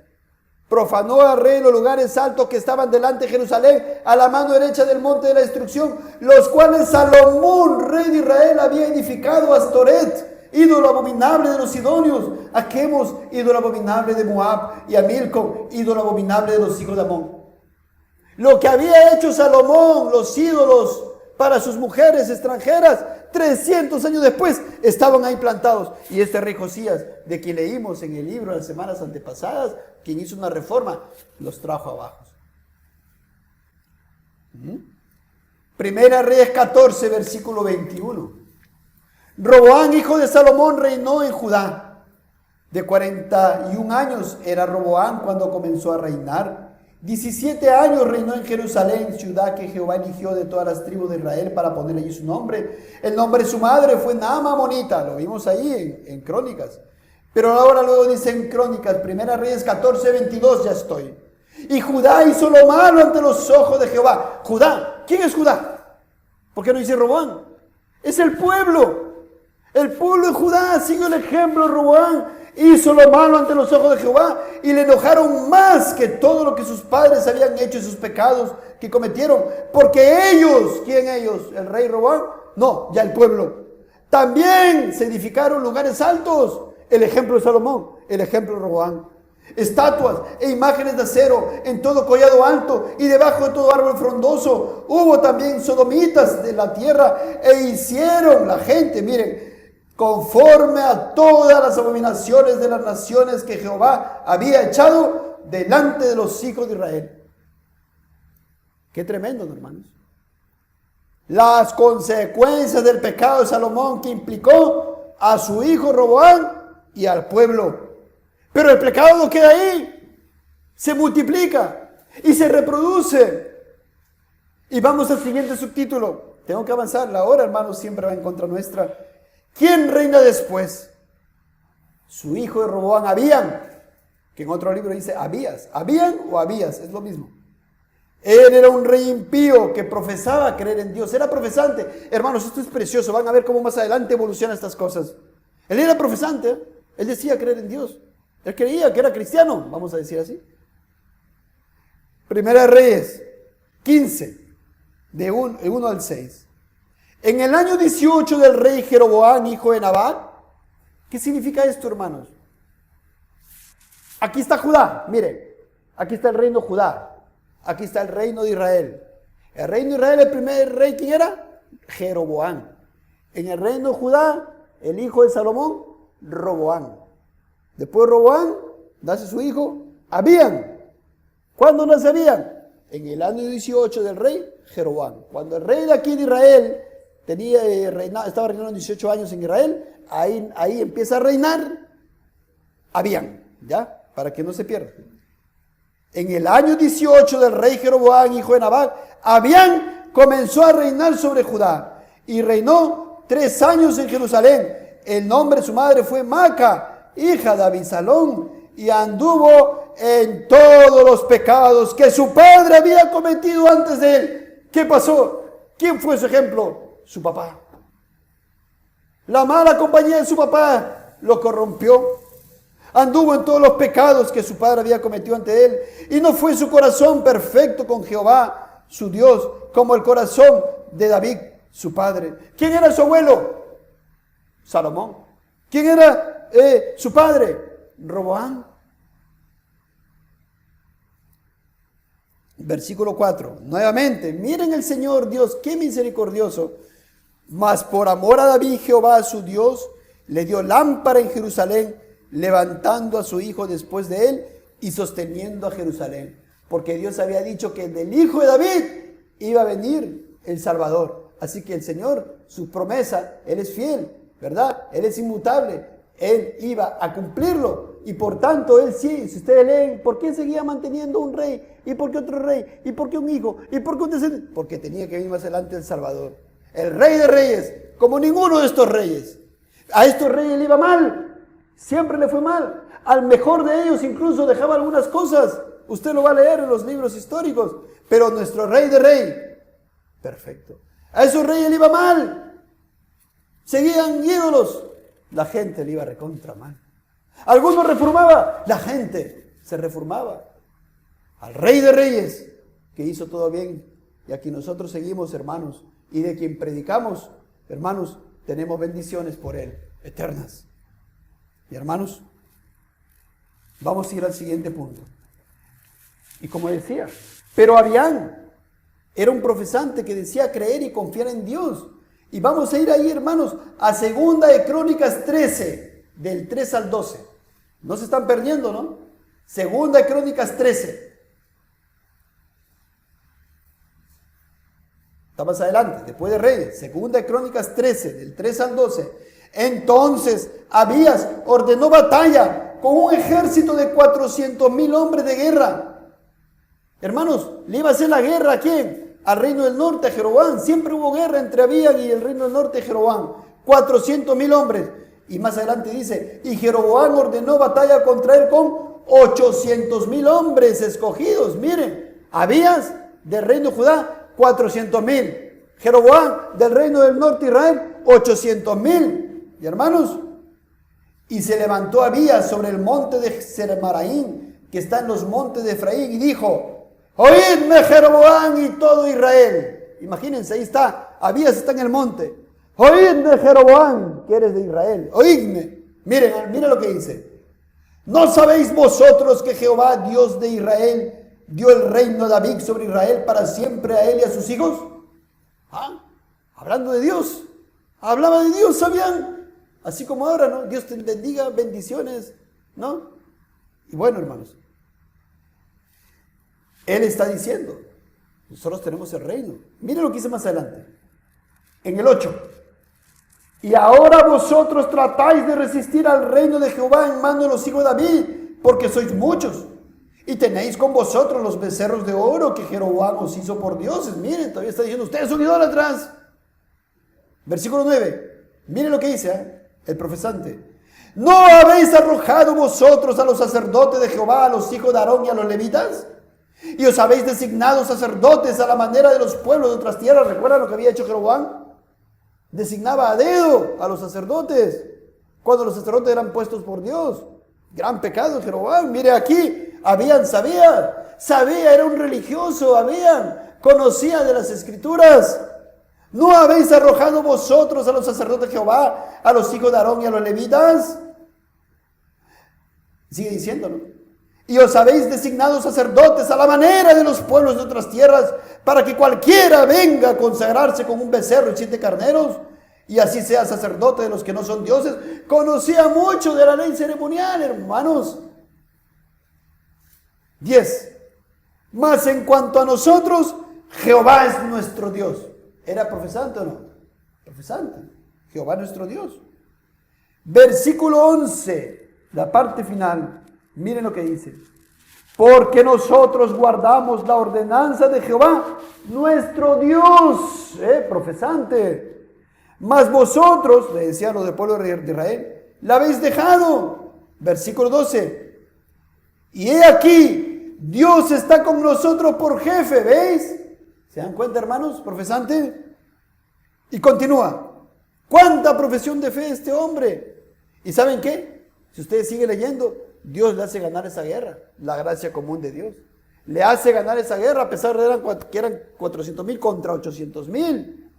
profanó al rey los lugares altos que estaban delante de Jerusalén, a la mano derecha del monte de la destrucción, los cuales Salomón, rey de Israel, había edificado a Astoret, ídolo abominable de los sidonios, a Quemos, ídolo abominable de Moab, y a Milcom, ídolo abominable de los hijos de Amón. Lo que había hecho Salomón, los ídolos para sus mujeres extranjeras, 300 años después estaban ahí plantados. Y este rey Josías, de quien leímos en el libro las semanas antepasadas, quien hizo una reforma, los trajo abajo. Primera Reyes 14, versículo 21. Roboán, hijo de Salomón, reinó en Judá. De 41 años era Roboán cuando comenzó a reinar. 17 años reinó en Jerusalén, ciudad que Jehová eligió de todas las tribus de Israel para poner allí su nombre. El nombre de su madre fue Naama amonita, lo vimos ahí en Crónicas. Pero ahora luego dice en Crónicas, Primera Reyes 14, 22, ya estoy. Y Judá hizo lo malo ante los ojos de Jehová. Judá, ¿quién es Judá? ¿Por qué no dice Roboán? Es el pueblo. El pueblo de Judá siguió el ejemplo de Roboán hizo lo malo ante los ojos de Jehová y le enojaron más que todo lo que sus padres habían hecho y sus pecados que cometieron. Porque ellos, ¿quién ellos? ¿El rey Roboam? No, ya el pueblo. También se edificaron lugares altos. El ejemplo de Salomón, el ejemplo de Roboam. Estatuas e imágenes de acero en todo collado alto y debajo de todo árbol frondoso. Hubo también sodomitas de la tierra e hicieron la gente, miren, conforme a todas las abominaciones de las naciones que Jehová había echado delante de los hijos de Israel. Qué tremendo, hermanos. Las consecuencias del pecado de Salomón que implicó a su hijo Roboam y al pueblo. Pero el pecado no queda ahí, se multiplica y se reproduce. Y vamos al siguiente subtítulo. Tengo que avanzar, la hora, hermanos, siempre va en contra nuestra. ¿Quién reina después? Su hijo de Roboam, Abías, que en otro libro dice Abías. Abías o Abías, es lo mismo. Él era un rey impío que profesaba creer en Dios, era profesante. Hermanos, esto es precioso, van a ver cómo más adelante evolucionan estas cosas. Él era profesante, él decía creer en Dios. Él creía que era cristiano, vamos a decir así. Primera de Reyes, 15, de 1 al 6. En el año 18 del rey Jeroboam, hijo de Nabat. ¿Qué significa esto, hermanos? Aquí está Judá, miren. Aquí está el reino de Judá. Aquí está el reino de Israel. El reino de Israel, el primer rey, ¿quién era? Jeroboam. En el reino de Judá, el hijo de Salomón, Roboam. Después Roboam nace su hijo, Abías. ¿Cuándo nace Abías? En el año 18 del rey Jeroboam. Cuando el rey de aquí de Israel estaba reinando 18 años en Israel, ahí empieza a reinar Abías, ¿ya? Para que no se pierda. En el año 18 del rey Jeroboam, hijo de Nabat, Abías comenzó a reinar sobre Judá y reinó 3 años en Jerusalén. El nombre de su madre fue Maaca, hija de Abisalón, y anduvo en todos los pecados que su padre había cometido antes de él. ¿Qué pasó? ¿Quién fue su ejemplo? Su papá. La mala compañía de su papá lo corrompió. Anduvo en todos los pecados que su padre había cometido ante él, y no fue su corazón perfecto con Jehová, su Dios, como el corazón de David, su padre. ¿Quién era su abuelo? Salomón. ¿Quién era su padre? Roboam. Versículo 4. Nuevamente, miren el Señor Dios, qué misericordioso. Mas por amor a David, Jehová su Dios le dio lámpara en Jerusalén, levantando a su hijo después de él y sosteniendo a Jerusalén. Porque Dios había dicho que del hijo de David iba a venir el Salvador. Así que el Señor, su promesa, Él es fiel, ¿verdad? Él es inmutable. Él iba a cumplirlo. Y por tanto, Él sí, si ustedes leen, ¿por qué seguía manteniendo un rey? ¿Y por qué otro rey? ¿Y por qué un hijo? ¿Y por qué un descendiente? Porque tenía que venir más adelante el Salvador. El rey de reyes, como ninguno de estos reyes. A estos reyes le iba mal. Siempre le fue mal. Al mejor de ellos incluso dejaba algunas cosas. Usted lo va a leer en los libros históricos. Pero nuestro rey de rey, perfecto. A esos reyes le iba mal. Seguían ídolos. La gente le iba recontra mal. Algunos reformaba. La gente se reformaba. Al rey de reyes, que hizo todo bien. Y aquí nosotros seguimos, hermanos. Y de quien predicamos, hermanos, tenemos bendiciones por él, eternas. Y hermanos, vamos a ir al siguiente punto. Y como decía, pero Abías era un profesante que decía creer y confiar en Dios. Y vamos a ir ahí, hermanos, a 2 de Crónicas 13, del 3 al 12. No se están perdiendo, ¿no? 2 de Crónicas 13. Está más adelante, después de Reyes. 2 de Crónicas 13, del 3 al 12. Entonces Abías ordenó batalla con un ejército de 400,000 hombres de guerra. Hermanos, ¿le iba a hacer la guerra a quién? Al reino del norte, a Jeroboam. Siempre hubo guerra entre Abías y el reino del norte de Jeroboam. 400,000 hombres. Y más adelante dice, y Jeroboam ordenó batalla contra él con 800,000 hombres escogidos. Miren, Abías del reino de Judá, 400,000. Jeroboam del reino del norte de Israel, 800,000. Y hermanos, Y se levantó Abías sobre el monte de Sermaraín, que está en los montes de Efraín, y dijo: oídme, Jeroboam y todo Israel. Imagínense, ahí está, Abías está en el monte. Oídme, Jeroboam, que eres de Israel, oídme. Miren lo que dice. ¿No sabéis vosotros que Jehová, Dios de Israel, dio el reino a David sobre Israel para siempre a él y a sus hijos? Hablando de Dios, hablaba de Dios, ¿sabían? Así como ahora, ¿no? Dios te bendiga, bendiciones, ¿no? Y bueno, hermanos, Él está diciendo, nosotros tenemos el reino. Miren lo que dice más adelante, en el 8. Y ahora vosotros tratáis de resistir al reino de Jehová en mano de los hijos de David, porque sois muchos. Y tenéis con vosotros los becerros de oro que Jeroboam os hizo por dioses. Miren, todavía está diciendo, ustedes son idólatras. Versículo 9. Miren lo que dice, el profesante. ¿No habéis arrojado vosotros a los sacerdotes de Jehová, a los hijos de Aarón y a los levitas? Y os habéis designado sacerdotes a la manera de los pueblos de otras tierras. ¿Recuerdan lo que había hecho Jeroboam? Designaba a dedo a los sacerdotes, cuando los sacerdotes eran puestos por Dios. Gran pecado Jeroboam. Mire aquí, sabía, era un religioso, conocía de las escrituras. ¿No habéis arrojado vosotros a los sacerdotes de Jehová, a los hijos de Aarón y a los levitas? Sigue diciéndolo. Y os habéis designado sacerdotes a la manera de los pueblos de otras tierras, para que cualquiera venga a consagrarse con un becerro y 7 carneros, y así sea sacerdote de los que no son dioses. Conocía mucho de la ley ceremonial, hermanos. 10. Mas en cuanto a nosotros, Jehová es nuestro Dios. ¿Era profesante o no? Profesante. Jehová nuestro Dios. Versículo 11, la parte final. Miren lo que dice. Porque nosotros guardamos la ordenanza de Jehová, nuestro Dios. Profesante. Mas vosotros, le decían los del pueblo de Israel, la habéis dejado. Versículo 12. Y he aquí, Dios está con nosotros por jefe. ¿Veis? ¿Se dan cuenta, hermanos? Profesante. Y continúa. ¿Cuánta profesión de fe este hombre? ¿Y saben qué? Si ustedes siguen leyendo, Dios le hace ganar esa guerra. La gracia común de Dios. Le hace ganar esa guerra a pesar de que eran 400,000 contra 800,000.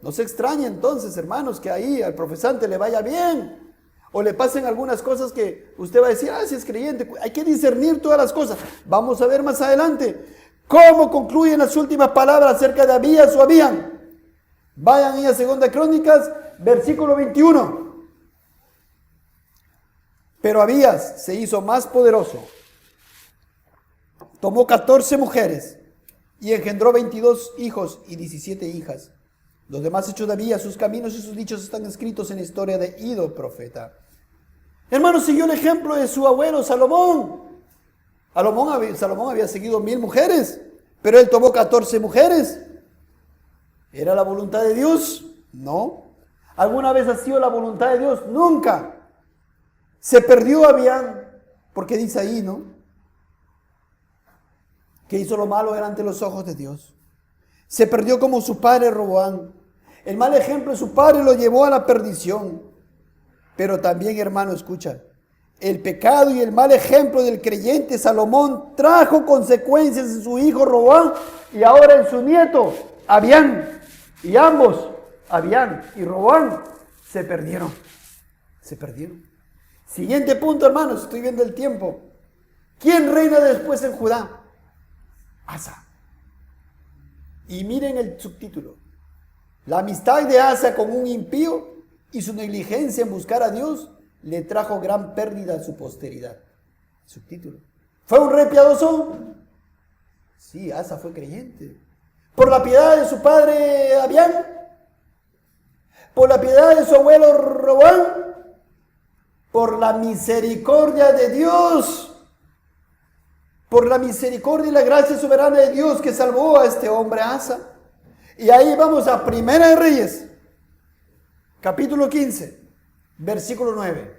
No se extrañe entonces, hermanos, que ahí al profesante le vaya bien. O le pasen algunas cosas que usted va a decir, si es creyente. Hay que discernir todas las cosas. Vamos a ver más adelante cómo concluyen las últimas palabras acerca de Abías o Abían. Vayan ahí a 2 Crónicas, versículo 21. Pero Abías se hizo más poderoso. Tomó 14 mujeres y engendró 22 hijos y 17 hijas. Los demás hechos de Abías, sus caminos y sus dichos están escritos en la historia de Ido, profeta. Hermanos, siguió el ejemplo de su abuelo Salomón. Salomón había seguido 1000 mujeres, pero él tomó 14 mujeres. ¿Era la voluntad de Dios? No. ¿Alguna vez ha sido la voluntad de Dios? Nunca. Se perdió Abías, porque dice ahí, ¿no? Que hizo lo malo delante de los ojos de Dios. Se perdió como su padre Roboam. El mal ejemplo de su padre lo llevó a la perdición. Pero también, hermano, escucha. El pecado y el mal ejemplo del creyente Salomón trajo consecuencias en su hijo Roboam y ahora en su nieto Abián. Y ambos, Abián y Roboam, se perdieron. Se perdieron. Siguiente punto, hermanos, estoy viendo el tiempo. ¿Quién reina después en Judá? Asa. Y miren el subtítulo. La amistad de Asa con un impío y su negligencia en buscar a Dios le trajo gran pérdida a su posteridad. Subtítulo. ¿Fue un rey piadoso? Sí, Asa fue creyente. ¿Por la piedad de su padre Abián? ¿Por la piedad de su abuelo Roboam? Por la misericordia de Dios. Por la misericordia y la gracia soberana de Dios que salvó a este hombre Asa. Y ahí vamos a Primera de Reyes, capítulo 15, versículo 9.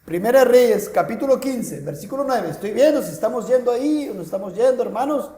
Primera de Reyes, capítulo 15, versículo 9. Estoy viendo si estamos yendo ahí o no estamos yendo, hermanos.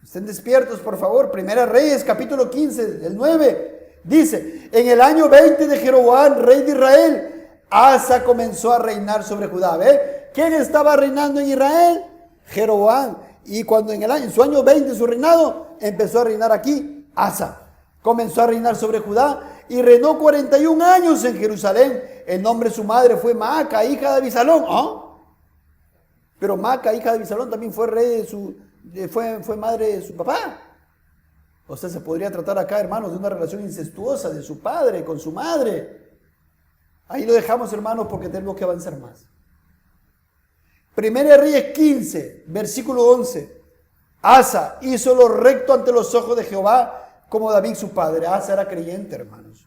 Estén despiertos, por favor. Primera de Reyes, capítulo 15, el 9. Dice, en el año 20 de Jeroboam, rey de Israel, Asa comenzó a reinar sobre Judá. ¿Ve? ¿Quién estaba reinando en Israel? Jeroboam. Y cuando en su año 20 de su reinado, empezó a reinar aquí Asa. Comenzó a reinar sobre Judá y reinó 41 años en Jerusalén. El nombre de su madre fue Maaca, hija de Abisalón. ¿Ah? Pero Maaca, hija de Abisalón, también fue fue madre de su papá. O sea, se podría tratar acá, hermanos, de una relación incestuosa de su padre con su madre. Ahí lo dejamos, hermanos, porque tenemos que avanzar más. Primera de Reyes 15, versículo 11. Asa hizo lo recto ante los ojos de Jehová, como David su padre. Asa era creyente, hermanos.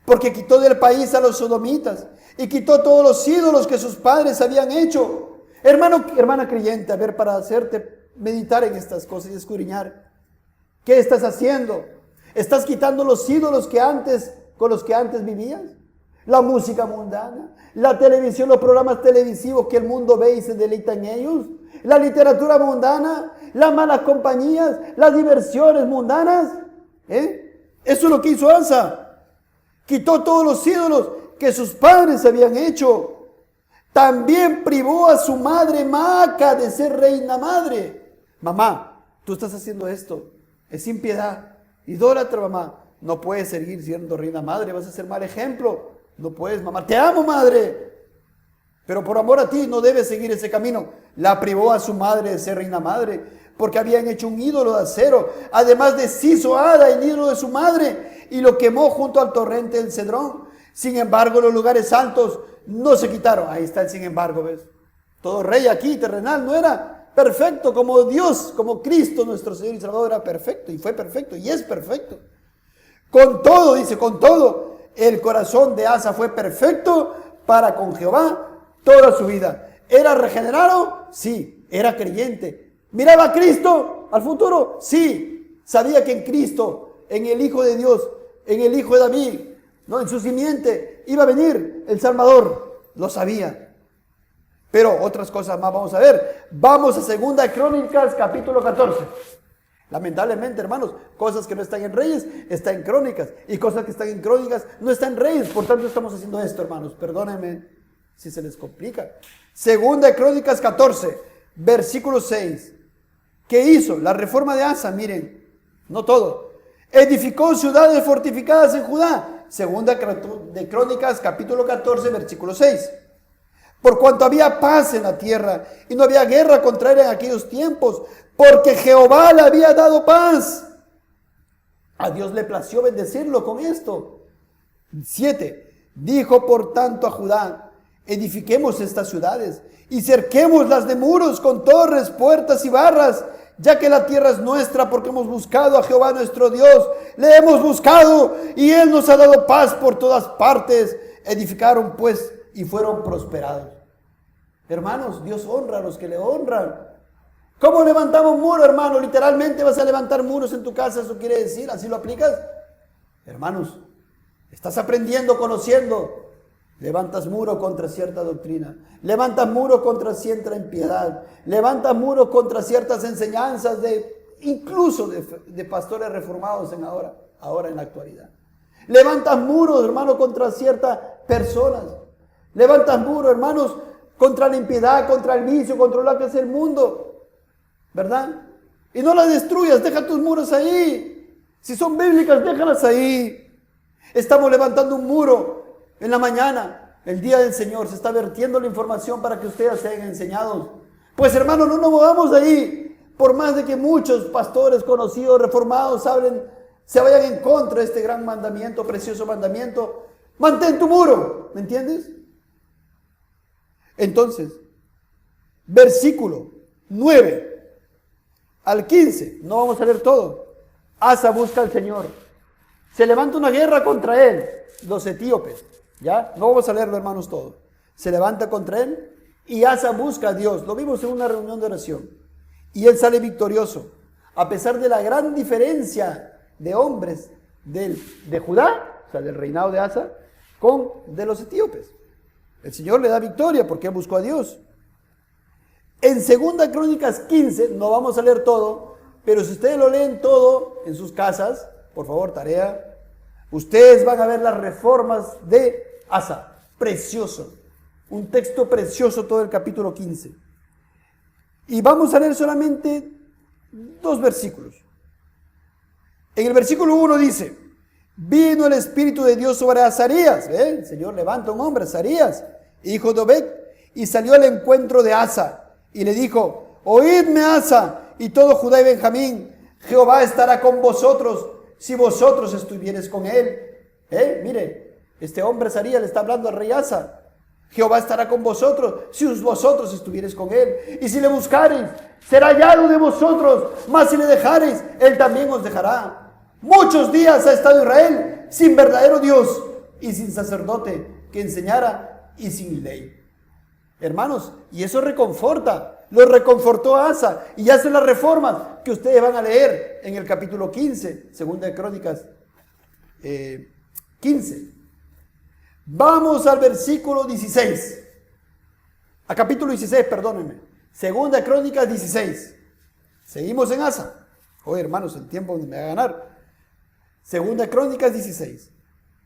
Porque quitó del país a los sodomitas y quitó todos los ídolos que sus padres habían hecho. Hermano, hermana creyente, a ver, para hacerte meditar en estas cosas y escudriñar. ¿Qué estás haciendo? ¿Estás quitando los ídolos con los que antes vivías? La música mundana, la televisión, los programas televisivos que el mundo ve y se deleita en ellos, la literatura mundana, las malas compañías, las diversiones mundanas. Eso es lo que hizo Asa. Quitó todos los ídolos que sus padres habían hecho. También privó a su madre Maaca de ser reina madre. Mamá, tú estás haciendo esto. Es impiedad. Idólatra, mamá. No puedes seguir siendo reina madre. Vas a ser mal ejemplo. No puedes, mamá. Te amo, madre. Pero por amor a ti no debes seguir ese camino. La privó a su madre de ser reina madre. Porque habían hecho un ídolo de acero. Además deshizo a Ada, el ídolo de su madre. Y lo quemó junto al torrente del Cedrón. Sin embargo, los lugares altos no se quitaron. Ahí está el sin embargo, ¿ves? Todo rey aquí, terrenal, no era perfecto como Dios, como Cristo, nuestro Señor y Salvador, era perfecto. Y fue perfecto, y es perfecto. Con todo, dice, con todo, el corazón de Asa fue perfecto para con Jehová toda su vida. ¿Era regenerado? Sí. ¿Era creyente? ¿Miraba a Cristo al futuro? Sí. Sabía que en Cristo, en el Hijo de Dios, en el Hijo de David, ¿no? En su simiente iba a venir el Salvador. Lo sabía. Pero otras cosas más vamos a ver. Vamos a 2 Crónicas, capítulo 14. Lamentablemente, hermanos, cosas que no están en Reyes, están en Crónicas. Y cosas que están en Crónicas no están en Reyes. Por tanto, estamos haciendo esto, hermanos. Perdónenme si se les complica. 2 Crónicas 14, versículo 6. ¿Qué hizo? La reforma de Asa, miren. No todo. Edificó ciudades fortificadas en Judá. 2 Crónicas, capítulo 14, versículo 6. Por cuanto había paz en la tierra y no había guerra contra él en aquellos tiempos, porque Jehová le había dado paz. A Dios le plació bendecirlo con esto. 7. Dijo por tanto a Judá: edifiquemos estas ciudades y cerquémoslas de muros con torres, puertas y barras, ya que la tierra es nuestra, porque hemos buscado a Jehová nuestro Dios. Le hemos buscado y Él nos ha dado paz por todas partes. Edificaron pues y fueron prosperados. Hermanos, Dios honra a los que le honran. ¿Cómo levantamos muros, hermano? Literalmente vas a levantar muros en tu casa, eso quiere decir, ¿así lo aplicas? Hermanos, estás aprendiendo, conociendo. Levantas muro contra cierta doctrina. Levantas muro contra cierta impiedad. Levantas muro contra ciertas enseñanzas incluso de pastores reformados ahora en la actualidad. Levantas muros, hermano, contra ciertas personas. Levantas muros, hermanos, contra la impiedad, contra el vicio, contra lo que es el mundo. ¿Verdad? Y no las destruyas, deja tus muros ahí. Si son bíblicas, déjalas ahí. Estamos levantando un muro en la mañana, el día del Señor. Se está vertiendo la información para que ustedes sean enseñados. Pues, hermanos, no nos movamos de ahí. Por más de que muchos pastores conocidos, reformados, se vayan en contra de este gran mandamiento, precioso mandamiento, mantén tu muro. ¿Me entiendes? Entonces, versículo 9 al 15, no vamos a leer todo. Asa busca al Señor. Se levanta una guerra contra él, los etíopes. ¿Ya? No vamos a leerlo, hermanos, todo. Se levanta contra él y Asa busca a Dios. Lo vimos en una reunión de oración. Y él sale victorioso. A pesar de la gran diferencia de hombres de Judá, o sea, del reinado de Asa, con de los etíopes. El Señor le da victoria porque él buscó a Dios. En 2 Crónicas 15, no vamos a leer todo, pero si ustedes lo leen todo en sus casas, por favor, tarea, ustedes van a ver las reformas de Asa. precioso, un texto precioso todo el capítulo 15. Y vamos a leer solamente 2 versículos. En el versículo 1 dice: vino el Espíritu de Dios sobre Azarías. El Señor levanta un hombre, Azarías, hijo de Obed, y salió al encuentro de Asa, y le dijo: oídme, Asa, y todo Judá y Benjamín, Jehová estará con vosotros, si vosotros estuviereis con él. Mire, este hombre Azarías le está hablando al rey Asa. Jehová estará con vosotros, si vosotros estuviereis con él. Y si le buscareis, será hallado de vosotros, mas si le dejareis, él también os dejará. Muchos días ha estado Israel sin verdadero Dios y sin sacerdote que enseñara y sin ley. Hermanos, y eso reconforta, lo reconfortó Asa y hace las reformas que ustedes van a leer en el capítulo 15, segunda de Crónicas 15. Vamos al versículo 16, a capítulo 16, perdónenme, segunda de Crónicas 16. Seguimos en Asa. Oye, hermanos, el tiempo me va a ganar. Segunda de Crónicas 16.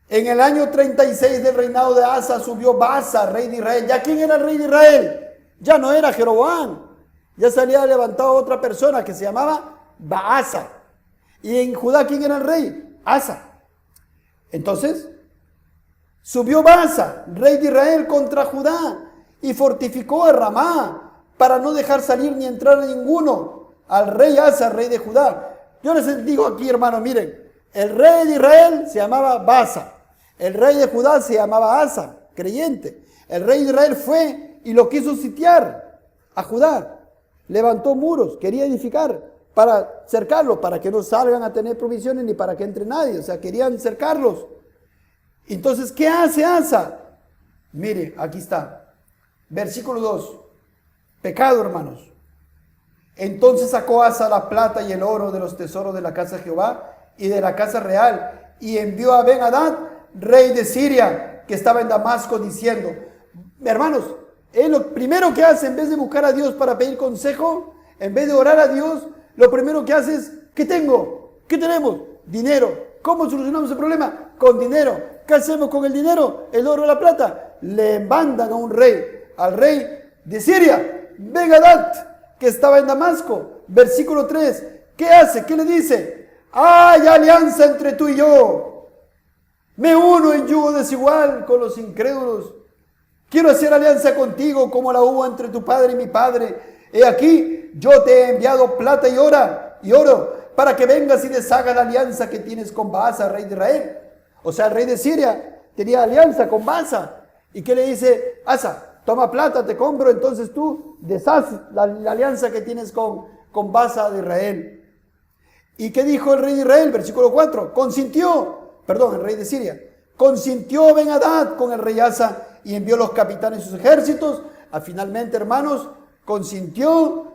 En el año 36 del reinado de Asa subió Baasa, rey de Israel. ¿Ya quién era el rey de Israel? Ya no era Jeroboam. Ya se había levantado otra persona que se llamaba Baasa. ¿Y en Judá quién era el rey? Asa. Entonces, subió Baasa, rey de Israel, contra Judá y fortificó a Ramá para no dejar salir ni entrar a ninguno al rey Asa, rey de Judá. Yo les digo aquí, hermanos, miren, el rey de Israel se llamaba Baasa, el rey de Judá se llamaba Asa, creyente. El rey de Israel fue y lo quiso sitiar a Judá, levantó muros, quería edificar para cercarlo, para que no salgan a tener provisiones ni para que entre nadie, o sea, querían cercarlos. Entonces, ¿qué hace Asa? Mire, aquí está, versículo 2, pecado, hermanos. Entonces sacó Asa la plata y el oro de los tesoros de la casa de Jehová y de la casa real, y envió a Ben-Hadad, rey de Siria, que estaba en Damasco, diciendo: hermanos, él lo primero que hace, en vez de buscar a Dios para pedir consejo, en vez de orar a Dios, lo primero que hace es: ¿qué tengo? ¿Qué tenemos? Dinero. ¿Cómo solucionamos el problema? Con dinero. ¿Qué hacemos con el dinero? El oro y la plata. Le mandan a un rey, al rey de Siria, Ben-Hadad, que estaba en Damasco. Versículo 3. ¿Qué hace? ¿Qué le dice? Hay alianza entre tú y yo. Me uno en yugo desigual con los incrédulos. Quiero hacer alianza contigo como la hubo entre tu padre y mi padre. He aquí, yo te he enviado plata y oro para que vengas y deshagas la alianza que tienes con Baasa, rey de Israel. O sea, el rey de Siria tenía alianza con Baasa. ¿Y qué le dice? Asa, toma plata, te compro, entonces tú deshaz la alianza que tienes con Baasa de Israel. ¿Y qué dijo el rey de Israel? Versículo 4. El rey de Siria. Consintió Ben-Hadad con el rey Asa y envió los capitanes de sus ejércitos. Finalmente, hermanos, consintió.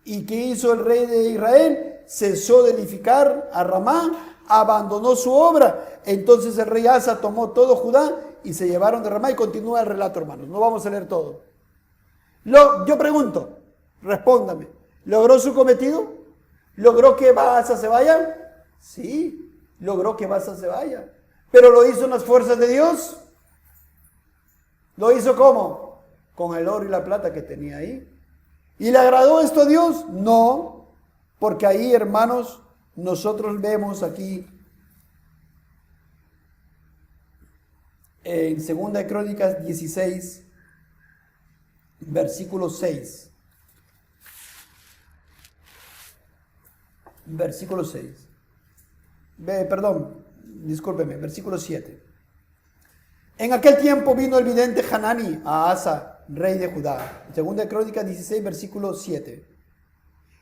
¿Y qué hizo el rey de Israel? Cesó de edificar a Ramá, abandonó su obra. Entonces el rey Asa tomó todo Judá y se llevaron de Ramá, y continúa el relato, hermanos. No vamos a leer todo. Yo pregunto, respóndame, ¿logró su cometido? ¿Logró que Baasa se vaya? Sí, logró que Baasa se vaya. ¿Pero lo hizo en las fuerzas de Dios? ¿Lo hizo cómo? Con el oro y la plata que tenía ahí. ¿Y le agradó esto a Dios? No, porque ahí, hermanos, nosotros vemos aquí en 2 de Crónicas 16, versículo 6. Versículo 6. Versículo 7. En aquel tiempo vino el vidente Hanani a Asa, rey de Judá. 2 de Crónicas 16, versículo 7.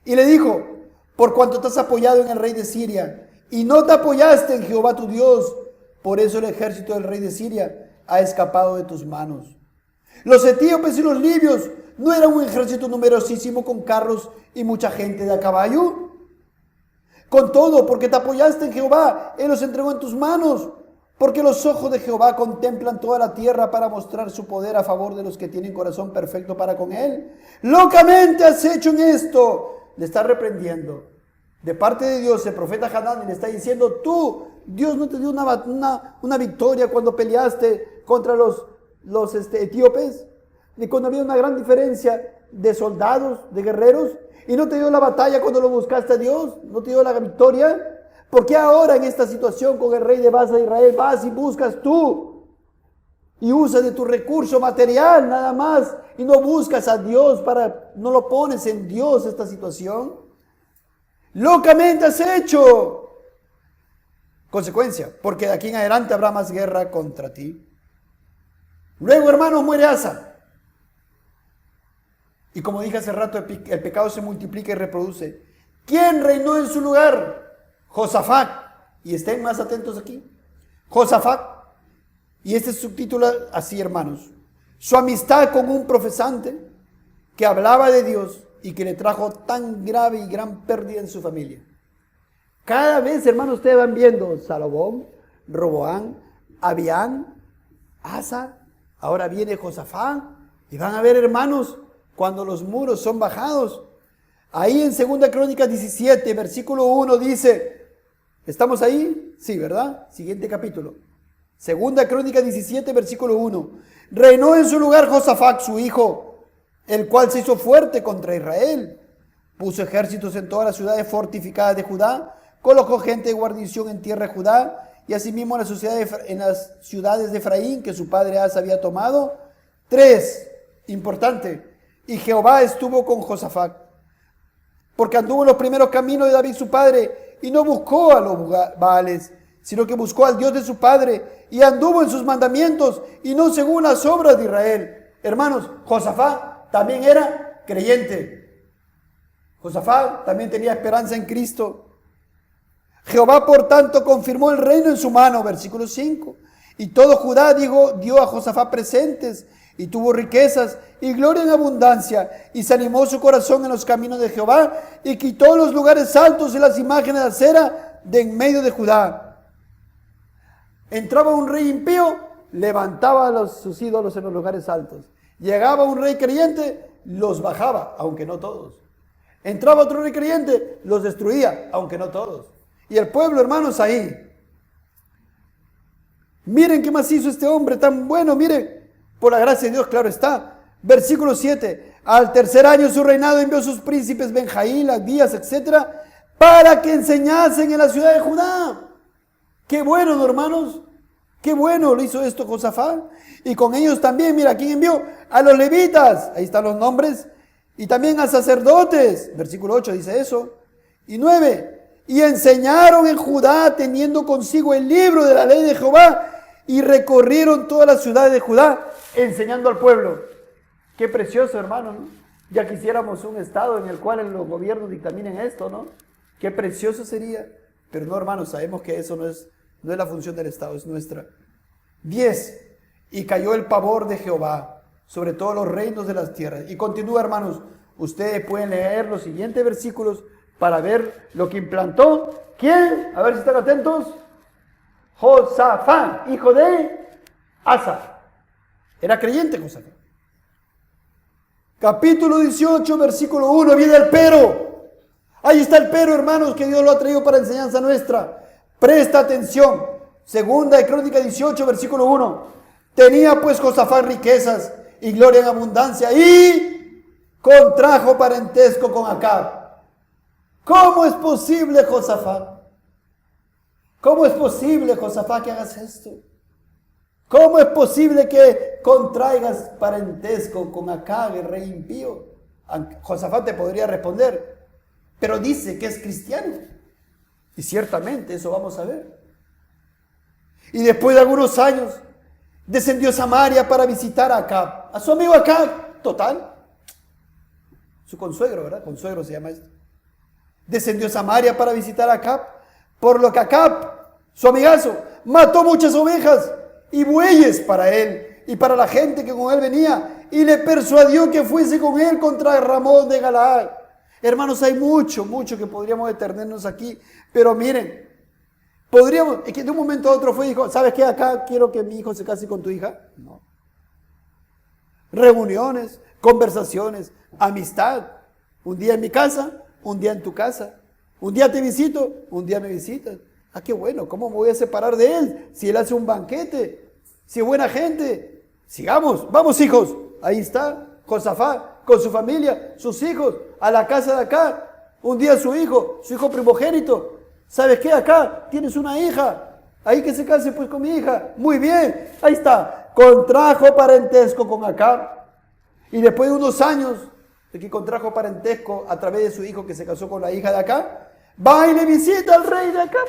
Y le dijo: por cuanto te has apoyado en el rey de Siria y no te apoyaste en Jehová tu Dios, por eso el ejército del rey de Siria ha escapado de tus manos. Los etíopes y los libios no eran un ejército numerosísimo con carros y mucha gente de a caballo. Con todo, porque te apoyaste en Jehová, Él los entregó en tus manos. Porque los ojos de Jehová contemplan toda la tierra para mostrar su poder a favor de los que tienen corazón perfecto para con Él. Locamente has hecho en esto. Le está reprendiendo. De parte de Dios, el profeta Hanani le está diciendo: Dios no te dio una victoria cuando peleaste contra etíopes, y cuando había una gran diferencia de soldados, de guerreros, y no te dio la batalla cuando lo buscaste a Dios, no te dio la victoria. ¿Por qué ahora en esta situación con el rey de Baasa de Israel vas y buscas tú y usas de tu recurso material nada más y no buscas a Dios no lo pones en Dios esta situación? Locamente has hecho. Consecuencia, porque de aquí en adelante habrá más guerra contra ti. Luego, hermanos, muere Asa. Y como dije hace rato, el pecado se multiplica y reproduce. ¿Quién reinó en su lugar? Josafat. Y estén más atentos aquí. Josafat. Y este subtítulo así, hermanos. Su amistad con un profesante que hablaba de Dios y que le trajo tan grave y gran pérdida en su familia. Cada vez, hermanos, ustedes van viendo Salomón, Roboán, Abián, Asa, ahora viene Josafat, y van a ver, hermanos, cuando los muros son bajados. Ahí en 2 Crónicas 17, versículo 1 dice, ¿estamos ahí? Sí, ¿verdad? Siguiente capítulo. 2 Crónicas 17, versículo 1. Reinó en su lugar Josafat, su hijo, el cual se hizo fuerte contra Israel. Puso ejércitos en todas las ciudades fortificadas de Judá, colocó gente de guarnición en tierra de Judá, y asimismo en las ciudades de Efraín que su padre Asa había tomado. 3, importante, y Jehová estuvo con Josafat, porque anduvo en los primeros caminos de David su padre, y no buscó a los Baales, sino que buscó al Dios de su padre, y anduvo en sus mandamientos, y no según las obras de Israel. Hermanos, Josafat también era creyente. Josafat también tenía esperanza en Cristo. Jehová, por tanto, confirmó el reino en su mano, versículo 5. Y todo Judá dio a Josafat presentes, y tuvo riquezas y gloria en abundancia, y se animó su corazón en los caminos de Jehová, y quitó los lugares altos y las imágenes de acera de en medio de Judá. Entraba un rey impío, levantaba sus ídolos en los lugares altos. Llegaba un rey creyente, los bajaba, aunque no todos. Entraba otro rey creyente, los destruía, aunque no todos. Y el pueblo, hermanos, ahí. Miren qué más hizo este hombre tan bueno, miren, por la gracia de Dios, claro está. Versículo 7. Al tercer año de su reinado envió sus príncipes Benjaín, Abdías, etc., para que enseñasen en la ciudad de Judá. Qué bueno, ¿no, hermanos? Qué bueno lo hizo esto Josafat. Y con ellos también, mira, ¿quién envió? A los levitas, ahí están los nombres, y también a sacerdotes. Versículo 8 dice eso. Y 9. Y enseñaron en Judá teniendo consigo el libro de la ley de Jehová, y recorrieron todas las ciudades de Judá enseñando al pueblo. Qué precioso, hermano, ¿no? Ya quisiéramos un estado en el cual los gobiernos dictaminen esto, ¿no? Qué precioso sería. Pero no, hermanos, sabemos que eso no es la función del estado, es nuestra. 10. Y cayó el pavor de Jehová sobre todos los reinos de las tierras. Y continúa, hermanos, ustedes pueden leer los siguientes versículos para ver lo que implantó. ¿Quién? A ver si están atentos. Josafat, hijo de Asa. Era creyente Josafat. Capítulo 18, versículo 1, viene el pero. Ahí está el pero, hermanos, que Dios lo ha traído para enseñanza nuestra. Presta atención. Segunda de Crónica 18, versículo 1. Tenía pues Josafat riquezas y gloria en abundancia, y contrajo parentesco con Acab. ¿Cómo es posible, Josafat? ¿Cómo es posible, Josafat, que hagas esto? ¿Cómo es posible que contraigas parentesco con Acab, el rey impío? Josafat te podría responder, pero dice que es cristiano. Y ciertamente eso vamos a ver. Y después de algunos años, descendió a Samaria para visitar a Acab, a su amigo Acab, total. Su consuegro, ¿verdad? Consuegro se llama esto. Descendió a Samaria para visitar a Acab, por lo que Acab, su amigazo, mató muchas ovejas y bueyes para él y para la gente que con él venía, y le persuadió que fuese con él contra Ramón de Galaad. Hermanos, hay mucho que podríamos detenernos aquí, pero miren, es que de un momento a otro fue y dijo, ¿sabes qué? Acá quiero que mi hijo se case con tu hija. No. Reuniones, conversaciones, amistad. Un día en mi casa, un día en tu casa. Un día te visito, un día me visitas. Ah, qué bueno, ¿cómo me voy a separar de él? Si él hace un banquete, si es buena gente, sigamos, vamos hijos. Ahí está Josafat con su familia, sus hijos, a la casa de acá. Un día su hijo primogénito, ¿sabes qué? Acá tienes una hija, ahí que se case pues con mi hija. Muy bien, ahí está, contrajo parentesco con Acab. Y después de unos años de que contrajo parentesco a través de su hijo que se casó con la hija de Acab, va y le visita al rey de Acab,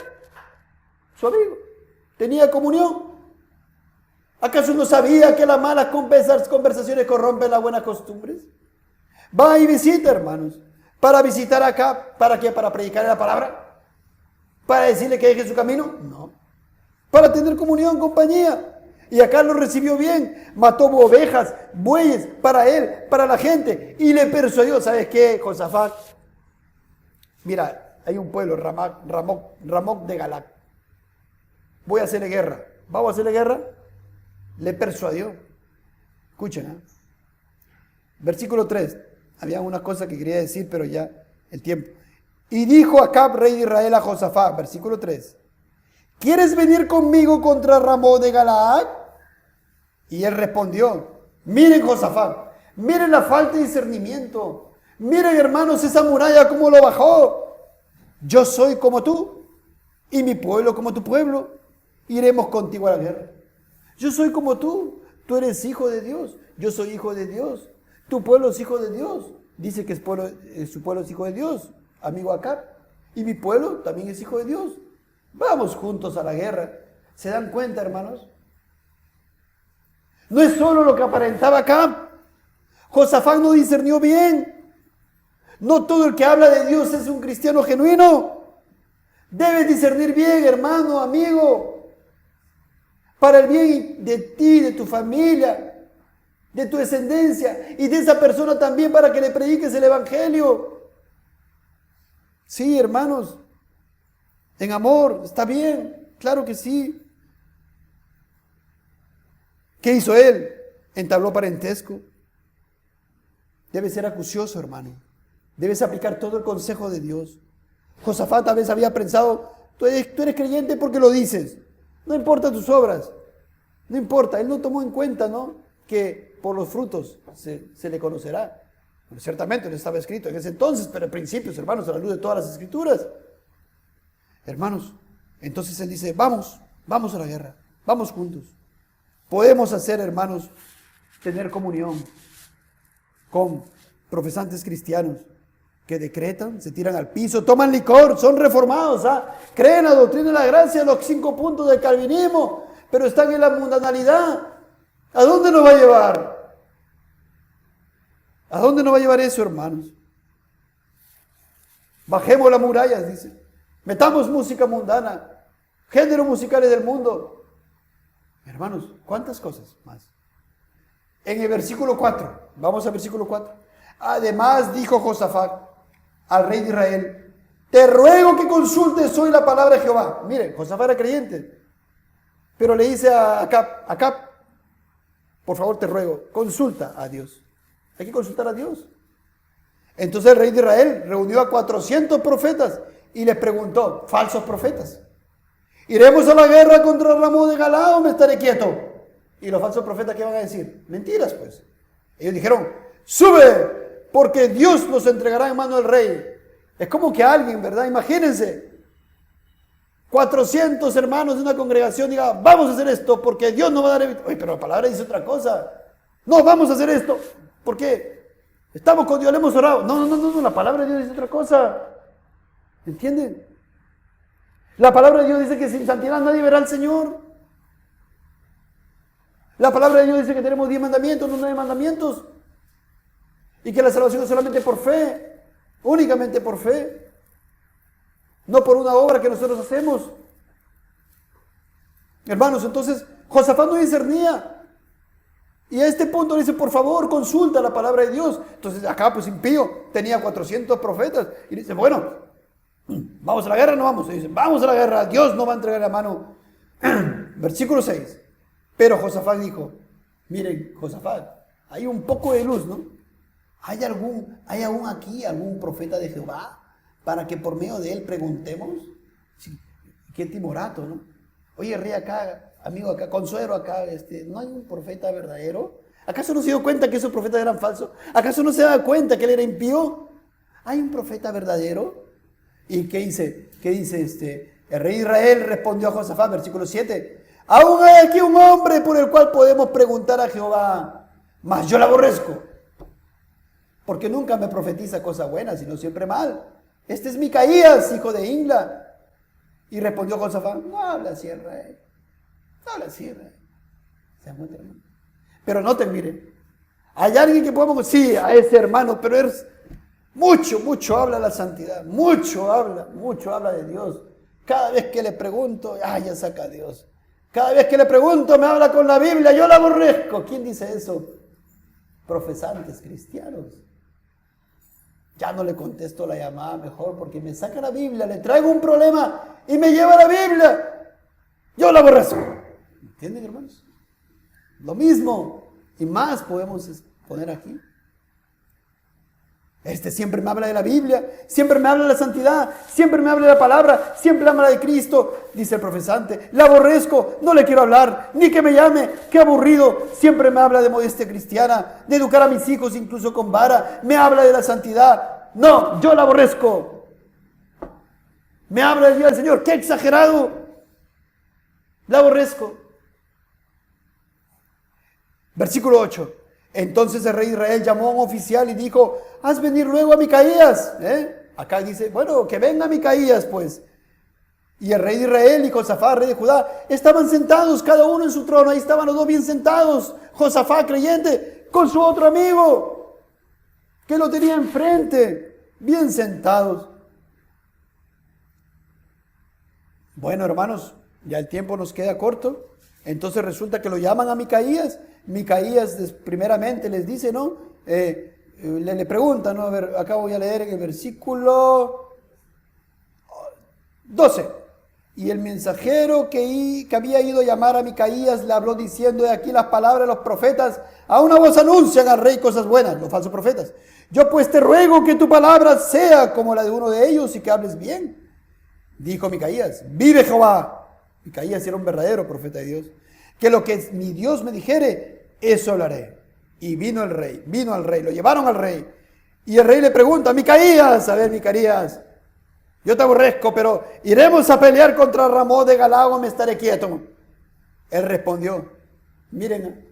su amigo. Tenía comunión. ¿Acaso no sabía que las malas conversaciones corrompen las buenas costumbres? Va y visita, hermanos. ¿Para visitar acá? ¿Para qué? ¿Para predicar la palabra? ¿Para decirle que deje su camino? No. Para tener comunión, compañía. Y acá lo recibió bien. Mató ovejas, bueyes para él, para la gente. Y le persuadió, ¿sabes qué, Josafat? Mira, hay un pueblo, Ramot de Galac. Voy a hacerle guerra. ¿Vamos a hacerle guerra? Le persuadió. Escuchen, ¿eh? Versículo 3. Había unas cosas que quería decir, pero ya el tiempo. Y dijo Acab, rey de Israel, a Josafat, versículo 3. ¿Quieres venir conmigo contra Ramón de Galaad? Y él respondió, miren Josafat, miren la falta de discernimiento. Miren, hermanos, esa muralla cómo lo bajó. Yo soy como tú y mi pueblo como tu pueblo. Iremos contigo a la guerra. Yo soy como tú eres hijo de Dios, yo soy hijo de Dios, tu pueblo es hijo de Dios, dice que su pueblo es hijo de Dios, amigo Acab, y mi pueblo también es hijo de Dios. Vamos juntos a la guerra. ¿Se dan cuenta, hermanos? No es solo lo que aparentaba Acab. Josafat no discernió bien. No todo el que habla de Dios es un cristiano genuino. Debes discernir bien, hermano, amigo, para el bien de ti, de tu familia, de tu descendencia y de esa persona también, para que le prediques el evangelio. Sí, hermanos, en amor, está bien, claro que sí. ¿Qué hizo él? Entabló parentesco. Debes ser acucioso, hermano. Debes aplicar todo el consejo de Dios. Josafat tal vez había pensado, tú eres creyente porque lo dices. No importa tus obras, no importa. Él no tomó en cuenta, ¿no?, que por los frutos se le conocerá. Bueno, ciertamente no estaba escrito en ese entonces, pero en principios, hermanos, a la luz de todas las escrituras. Hermanos, entonces él dice, vamos a la guerra, vamos juntos. Podemos hacer, hermanos, tener comunión con profesantes cristianos que decretan, se tiran al piso, toman licor, son reformados, creen la doctrina de la gracia, los 5 puntos del calvinismo, pero están en la mundanalidad. ¿A dónde nos va a llevar? ¿A dónde nos va a llevar eso, hermanos? Bajemos las murallas, dice. Metamos música mundana, géneros musicales del mundo. Hermanos, ¿cuántas cosas más? En el versículo 4, vamos al versículo 4. Además dijo Josafat al rey de Israel, te ruego que consultes hoy la palabra de Jehová. Miren, Josafat era creyente, pero le dice a Acab, por favor te ruego, consulta a Dios. Hay que consultar a Dios. Entonces el rey de Israel reunió a 400 profetas y les preguntó, falsos profetas, ¿iremos a la guerra contra Ramón de Galaad o me estaré quieto? Y los falsos profetas, ¿qué van a decir? Mentiras, pues. Ellos dijeron, sube, porque Dios los entregará en mano del rey. Es como que alguien, ¿verdad? Imagínense, 400 hermanos de una congregación diga, vamos a hacer esto porque Dios nos va a dar... Oye, pero la palabra dice otra cosa. No, vamos a hacer esto porque estamos con Dios, le hemos orado. No, la palabra de Dios dice otra cosa. ¿Entienden? La palabra de Dios dice que sin santidad nadie verá al Señor. La palabra de Dios dice que tenemos 10 mandamientos, no 9 mandamientos. Y que la salvación es solamente por fe, únicamente por fe. No por una obra que nosotros hacemos. Hermanos, entonces Josafat no discernía. Y a este punto le dice, por favor, consulta la palabra de Dios. Entonces acá pues impío, tenía 400 profetas. Y dice, bueno, ¿vamos a la guerra o no vamos? Y dicen, vamos a la guerra, Dios no va a entregar la mano. Versículo 6. Pero Josafat dijo, miren, Josafat, hay un poco de luz, ¿no? ¿Hay aún aquí algún profeta de Jehová para que por medio de él preguntemos? Sí, qué timorato, ¿no? Oye, rey, acá amigo acá, Consuelo acá, ¿no hay un profeta verdadero? ¿Acaso no se dio cuenta que esos profetas eran falsos? ¿Acaso no se da cuenta que él era impío? ¿Hay un profeta verdadero? ¿Y qué dice? El rey de Israel respondió a Josafat, versículo 7. Aún hay aquí un hombre por el cual podemos preguntar a Jehová, mas yo lo aborrezco, porque nunca me profetiza cosas buenas, sino siempre mal. Este es Micaías, hijo de Imla. Y respondió Josafat, no habla así el rey. No habla así el rey. Se muestra, hermano. Pero noten, miren. Hay alguien que podemos, sí, a ese hermano, pero es mucho habla la santidad. Mucho habla de Dios. Cada vez que le pregunto, ya saca a Dios. Cada vez que le pregunto, me habla con la Biblia, yo la aborrezco. ¿Quién dice eso? Profesantes cristianos. Ya no le contesto la llamada mejor porque me saca la Biblia, le traigo un problema y me lleva la Biblia. Yo la aborrezco. ¿Entienden, hermanos? Lo mismo y más podemos poner aquí. Siempre me habla de la Biblia, siempre me habla de la santidad, siempre me habla de la palabra, siempre me habla de Cristo, dice el profesante. La aborrezco, no le quiero hablar, ni que me llame, qué aburrido. Siempre me habla de modestia cristiana, de educar a mis hijos incluso con vara, me habla de la santidad. No, yo la aborrezco. Me habla del día del Señor, qué exagerado. La aborrezco. Versículo 8. Entonces el rey de Israel llamó a un oficial y dijo, haz venir luego a Micaías. Acá dice, bueno, que venga Micaías pues. Y el rey de Israel y Josafat, rey de Judá, estaban sentados cada uno en su trono. Ahí estaban los dos bien sentados. Josafat, creyente, con su otro amigo, que lo tenía enfrente, bien sentados. Bueno, hermanos, ya el tiempo nos queda corto. Entonces resulta que lo llaman a Micaías. Micaías primeramente les dice, ¿no? Le preguntan, ¿no? A ver, acá voy a leer en el versículo 12. Y el mensajero que había ido a llamar a Micaías le habló diciendo, de aquí las palabras de los profetas, a una voz anuncian al rey cosas buenas, los falsos profetas. Yo pues te ruego que tu palabra sea como la de uno de ellos y que hables bien. Dijo Micaías, vive Jehová. Micaías era un verdadero profeta de Dios. Que lo que mi Dios me dijere, eso hablaré. Y vino al rey, lo llevaron al rey. Y el rey le pregunta, Micaías, a ver Micaías, yo te aborrezco, pero iremos a pelear contra Ramón de Galaad o me estaré quieto. Él respondió, miren,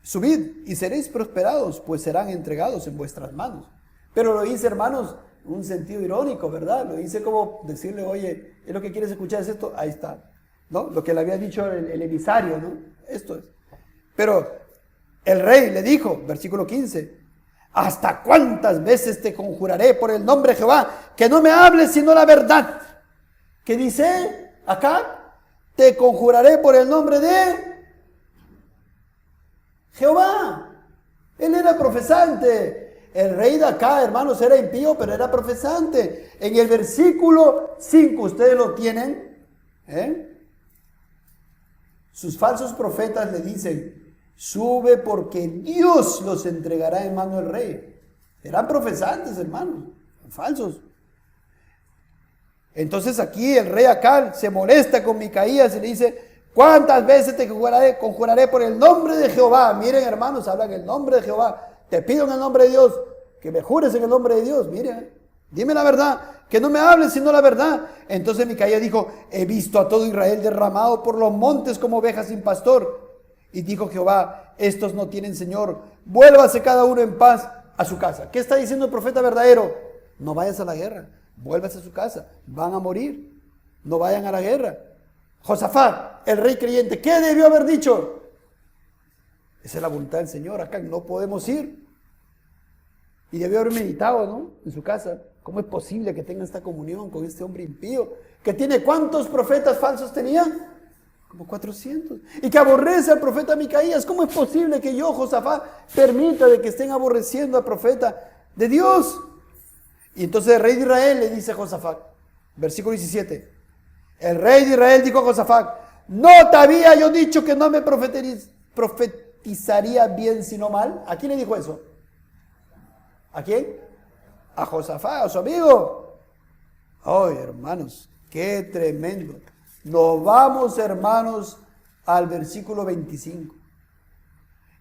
subid y seréis prosperados, pues serán entregados en vuestras manos. Pero lo dice, hermanos, un sentido irónico, ¿verdad? Lo dice como decirle, oye, ¿es lo que quieres escuchar? ¿Es esto? Ahí está, ¿no? Lo que le había dicho el emisario, ¿no? Esto es. Pero el rey le dijo, versículo 15, ¿hasta cuántas veces te conjuraré por el nombre de Jehová que no me hables sino la verdad? ¿Qué dice acá? Te conjuraré por el nombre de Jehová. Él era profesante. El rey de acá, hermanos, era impío, pero era profesante. En el versículo 5, ustedes lo tienen. Sus falsos profetas le dicen, sube porque Dios los entregará en mano del rey. Eran profesantes, hermanos, falsos. Entonces aquí el rey Acab se molesta con Micaías y le dice, ¿cuántas veces te conjuraré por el nombre de Jehová? Miren, hermanos, hablan en el nombre de Jehová. Te pido en el nombre de Dios que me jures en el nombre de Dios. Miren, dime la verdad, que no me hables sino la verdad. Entonces Micaías dijo, he visto a todo Israel derramado por los montes como ovejas sin pastor. Y dijo Jehová, estos no tienen Señor, vuélvase cada uno en paz a su casa. ¿Qué está diciendo el profeta verdadero? No vayas a la guerra, vuélvase a su casa, van a morir, no vayan a la guerra. Josafat, el rey creyente, ¿qué debió haber dicho? Esa es la voluntad del Señor, acá no podemos ir. Y debió haber meditado, ¿no? En su casa. ¿Cómo es posible que tenga esta comunión con este hombre impío? Que tiene, ¿cuántos profetas falsos tenía? Como 400. Y que aborrece al profeta Micaías. ¿Cómo es posible que yo, Josafat, permita de que estén aborreciendo al profeta de Dios? Y entonces el rey de Israel le dice a Josafat, versículo 17. El rey de Israel dijo a Josafat, no te había yo dicho que no me profetizaría bien sino mal. ¿A quién le dijo eso? ¿A quién? A Josafat, a su amigo. Ay, hermanos, qué tremendo. Nos vamos, hermanos, al versículo 25.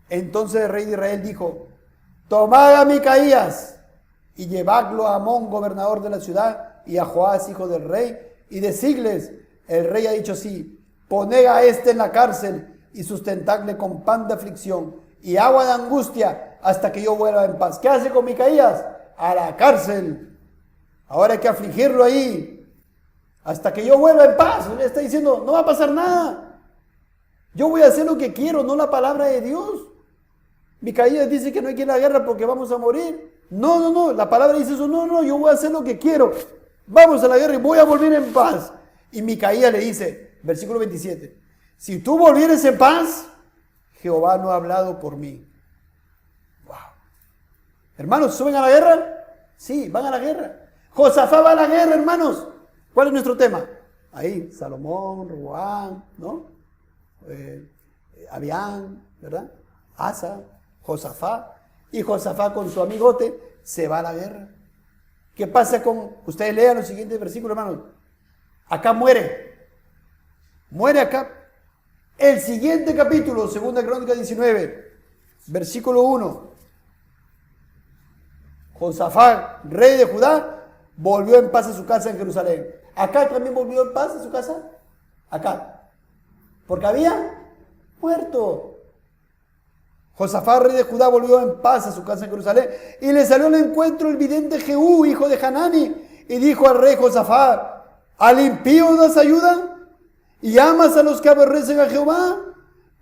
Entonces el rey de Israel dijo: tomad a Micaías y llevadlo a Amón, gobernador de la ciudad, y a Joás, hijo del rey, y decidles: el rey ha dicho así, poned a este en la cárcel y sustentadle con pan de aflicción y agua de angustia hasta que yo vuelva en paz. ¿Qué hace con Micaías? A la cárcel. Ahora hay que afligirlo ahí hasta que yo vuelva en paz. Le está diciendo, no va a pasar nada. Yo voy a hacer lo que quiero, no la palabra de Dios. Micaías dice que no hay que ir a la guerra porque vamos a morir. No, la palabra dice eso. No, yo voy a hacer lo que quiero. Vamos a la guerra y voy a volver en paz. Y Micaías le dice, versículo 27, si tú volvieres en paz, Jehová no ha hablado por mí. Wow. Hermanos, ¿suben a la guerra? Sí, van a la guerra. Josafat va a la guerra, hermanos. ¿Cuál es nuestro tema? Ahí, Salomón, Roboam, ¿no? Abián, ¿verdad? Asa, Josafat. Y Josafat con su amigote se va a la guerra. ¿Qué pasa con...? Ustedes lean los siguientes versículos, hermanos. Acab muere. Muere Acab. El siguiente capítulo, 2 Crónicas 19, versículo 1. Josafat, rey de Judá, volvió en paz a su casa en Jerusalén. Acab también volvió en paz a su casa. Acab. Porque había muerto. Josafat, rey de Judá, volvió en paz a su casa en Jerusalén. Y le salió al encuentro el vidente Jehú, hijo de Hanani. Y dijo al rey Josafat: ¿al impío das ayuda? ¿Y amas a los que aborrecen a Jehová?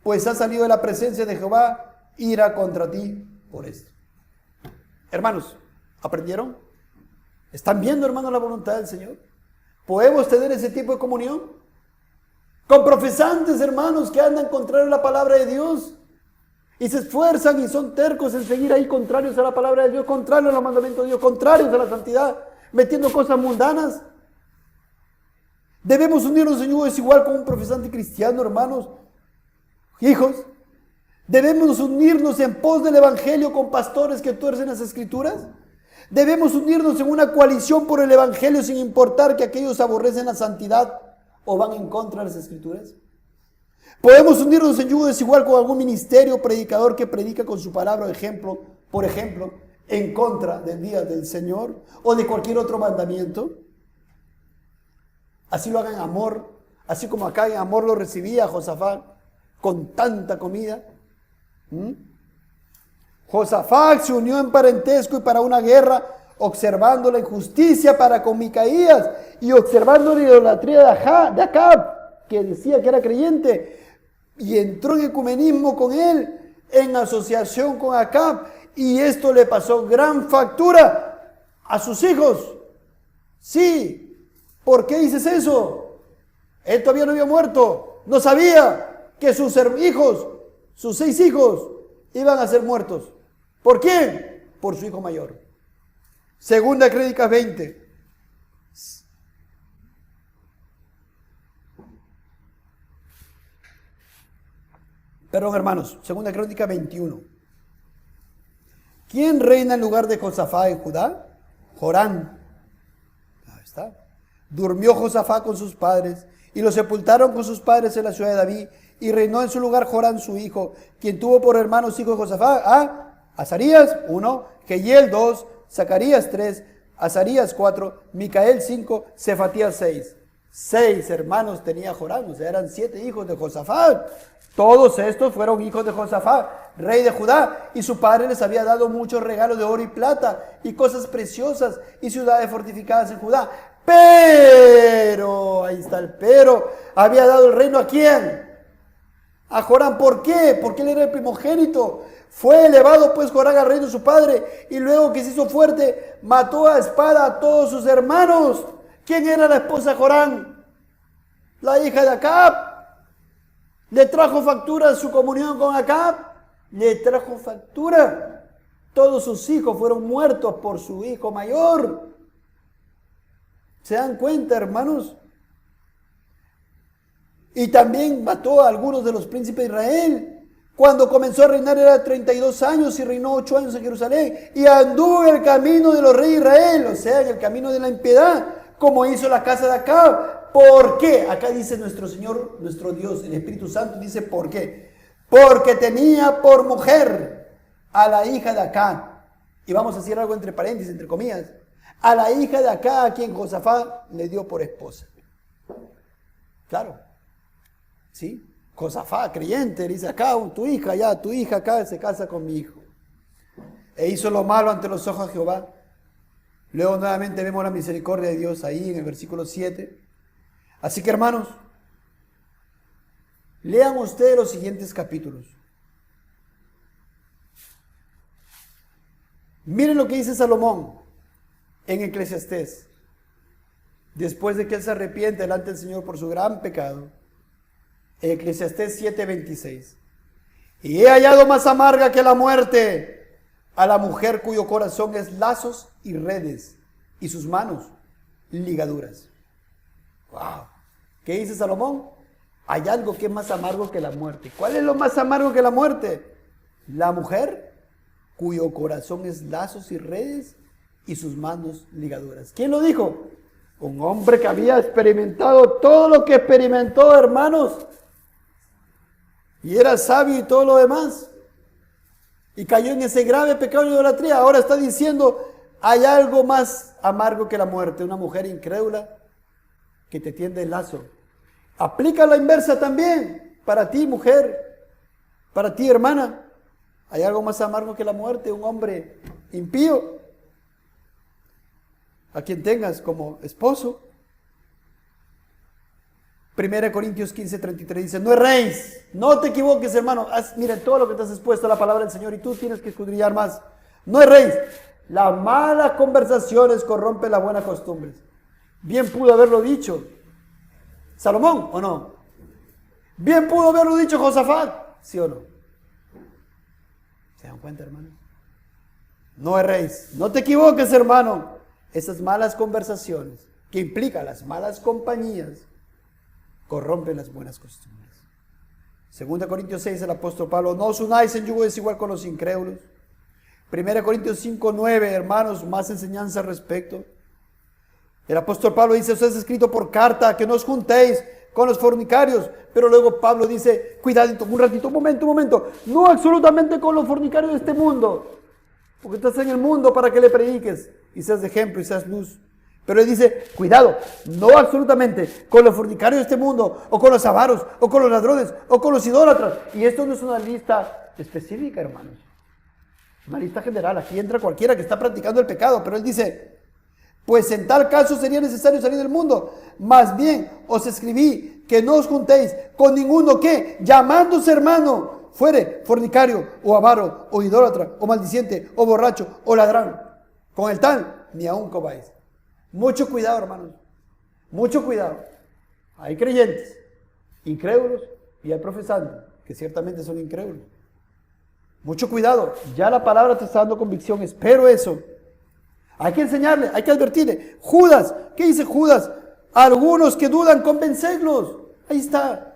Pues ha salido de la presencia de Jehová ira contra ti por esto. Hermanos, ¿aprendieron? ¿Están viendo, hermanos, la voluntad del Señor? ¿Podemos tener ese tipo de comunión? Con profesantes, hermanos, que andan contrario a la palabra de Dios. Y se esfuerzan y son tercos en seguir ahí contrarios a la palabra de Dios, contrarios a los mandamientos de Dios, contrarios a la santidad, metiendo cosas mundanas. Debemos unirnos en yugo desigual con un profesante cristiano, hermanos. Hijos, debemos unirnos en pos del evangelio con pastores que tuercen las escrituras. Debemos unirnos en una coalición por el evangelio sin importar que aquellos aborrecen la santidad o van en contra de las escrituras. Podemos unirnos en yugo desigual con algún ministerio o predicador que predica con su palabra, por ejemplo, en contra del día del Señor o de cualquier otro mandamiento. Así lo hagan en amor, así como acá en amor lo recibía Josafat con tanta comida. Josafat se unió en parentesco y para una guerra, observando la injusticia para con Micaías y observando la idolatría de Acab, que decía que era creyente, y entró en ecumenismo con él, en asociación con Acab, y esto le pasó gran factura a sus hijos. Sí, ¿por qué dices eso? Él todavía no había muerto, no sabía que sus hijos, sus 6 hijos, iban a ser muertos. ¿Por quién? Por su hijo mayor. 2 Crónicas 20. Perdón, hermanos, 2 Crónicas 21. ¿Quién reina en lugar de Josafat en Judá? Joram. Ahí está. Durmió Josafat con sus padres y lo sepultaron con sus padres en la ciudad de David, y reinó en su lugar Joram su hijo, quien tuvo por hermanos hijos de Josafat a Azarías 1, Jehiel 2, Zacarías 3, Azarías 4, Micael 5, Cefatías 6. 6 hermanos tenía Joram, o sea, eran 7 hijos de Josafat. Todos estos fueron hijos de Josafat, rey de Judá, y su padre les había dado muchos regalos de oro y plata, y cosas preciosas, y ciudades fortificadas en Judá. Pero, ahí está el pero, había dado el reino ¿a quién? A Joram. ¿Por qué? Porque él era el primogénito. Fue elevado pues Joram al reino de su padre, y luego que se hizo fuerte, mató a espada a todos sus hermanos. ¿Quién era la esposa de Joram? La hija de Acab. ¿Le trajo factura su comunión con Acab? Le trajo factura. Todos sus hijos fueron muertos por su hijo mayor. ¿Se dan cuenta, hermanos? Y también mató a algunos de los príncipes de Israel. Cuando comenzó a reinar era 32 años y reinó 8 años en Jerusalén. Y anduvo en el camino de los reyes de Israel, o sea, en el camino de la impiedad, como hizo la casa de Acab. ¿Por qué? Acá dice nuestro Señor, nuestro Dios, el Espíritu Santo dice ¿por qué? Porque tenía por mujer a la hija de Acab. Y vamos a hacer algo entre paréntesis, entre comillas. A la hija de Acab, a quien Josafat le dio por esposa. Claro. ¿Sí? Josafat, creyente, le dice acá, tu hija acá se casa con mi hijo. E hizo lo malo ante los ojos de Jehová. Luego nuevamente vemos la misericordia de Dios ahí en el versículo 7. Así que hermanos, lean ustedes los siguientes capítulos. Miren lo que dice Salomón en Eclesiastés. Después de que él se arrepiente delante del Señor por su gran pecado. Eclesiastés 7:26. Y he hallado más amarga que la muerte a la mujer cuyo corazón es lazos y redes, y sus manos ligaduras. Wow. ¿Qué dice Salomón? Hay algo que es más amargo que la muerte. ¿Cuál es lo más amargo que la muerte? La mujer cuyo corazón es lazos y redes, y sus manos ligaduras. ¿Quién lo dijo? Un hombre que había experimentado todo lo que experimentó, hermanos. Y era sabio y todo lo demás. Y cayó en ese grave pecado de idolatría. Ahora está diciendo, hay algo más amargo que la muerte. Una mujer incrédula que te tiende el lazo. Aplica la inversa también. Para ti, mujer. Para ti, hermana. Hay algo más amargo que la muerte. Un hombre impío, a quien tengas como esposo. 1 Corintios 15:33 dice, no erréis, no te equivoques, hermano. Mira todo lo que te has expuesto a la palabra del Señor y tú tienes que escudriñar más. No erréis. Las malas conversaciones corrompen las buenas costumbres. Bien pudo haberlo dicho Salomón, ¿o no? Bien pudo haberlo dicho Josafat, ¿sí o no? ¿Se dan cuenta, hermano? No erréis. No te equivoques, hermano. Esas malas conversaciones, que implican las malas compañías, corrompen las buenas costumbres. 2 Corintios 6, el apóstol Pablo, no os unáis en yugo desigual con los incrédulos. 1 Corintios 5:9, hermanos, más enseñanza al respecto. El apóstol Pablo dice, os es escrito por carta que no os juntéis con los fornicarios. Pero luego Pablo dice, cuidadito, un ratito, un momento, no absolutamente con los fornicarios de este mundo, porque estás en el mundo para que le prediques y seas de ejemplo y seas luz. Pero él dice, cuidado, no absolutamente con los fornicarios de este mundo, o con los avaros, o con los ladrones, o con los idólatras. Y esto no es una lista específica, hermanos. Es una lista general. Aquí entra cualquiera que está practicando el pecado. Pero él dice, pues en tal caso sería necesario salir del mundo. Más bien os escribí que no os juntéis con ninguno que, llamándose hermano, fuere fornicario, o avaro, o idólatra, o maldiciente, o borracho, o ladrón. Con el tal, ni aun comáis. Mucho cuidado, hermanos. Mucho cuidado. Hay creyentes, incrédulos, y hay profesantes, que ciertamente son incrédulos. Mucho cuidado. Ya la palabra te está dando convicción. Espero eso. Hay que enseñarle, hay que advertirle. Judas, ¿qué dice Judas? A algunos que dudan, convencerlos. Ahí está.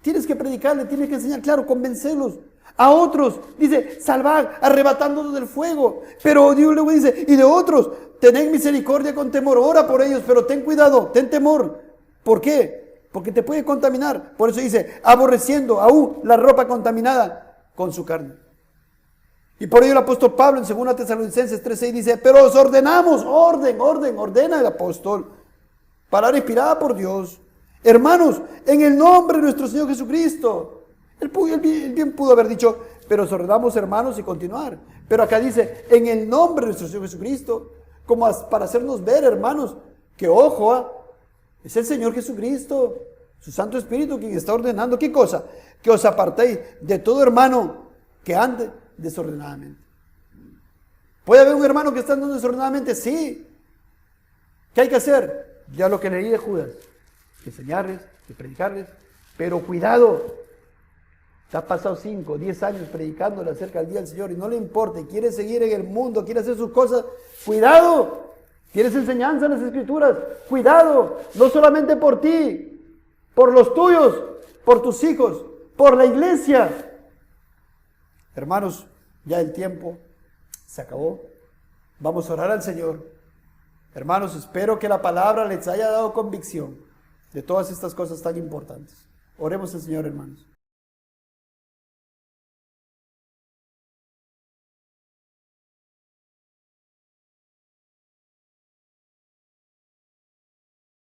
Tienes que predicarle, tienes que enseñar, claro, convencerlos. A otros, dice, salvad, arrebatándolos del fuego. Pero Dios luego dice, y de otros, tened misericordia con temor, ora por ellos, pero ten cuidado, ten temor. ¿Por qué? Porque te puede contaminar. Por eso dice, aborreciendo aún la ropa contaminada con su carne. Y por ello el apóstol Pablo en 2 Tesalonicenses 3:6 dice, pero os ordenamos, ordena el apóstol, palabra inspirada por Dios. Hermanos, en el nombre de nuestro Señor Jesucristo. Él bien pudo haber dicho, pero os ordenamos, hermanos, y continuar. Pero acá dice, en el nombre de nuestro Señor Jesucristo, como para hacernos ver, hermanos, que ojo, es el Señor Jesucristo, su Santo Espíritu, quien está ordenando. ¿Qué cosa? Que os apartéis de todo hermano que ande desordenadamente. ¿Puede haber un hermano que está andando desordenadamente? Sí. ¿Qué hay que hacer? Ya lo que leí de Judas. Enseñarles, y predicarles. Pero cuidado. Te has pasado 5, 10 años predicándole acerca del día del Señor y no le importa, y quiere seguir en el mundo, quiere hacer sus cosas. ¡Cuidado! ¿Tienes enseñanza en las Escrituras? ¡Cuidado! No solamente por ti, por los tuyos, por tus hijos, por la iglesia. Hermanos, ya el tiempo se acabó. Vamos a orar al Señor. Hermanos, espero que la palabra les haya dado convicción de todas estas cosas tan importantes. Oremos al Señor, hermanos.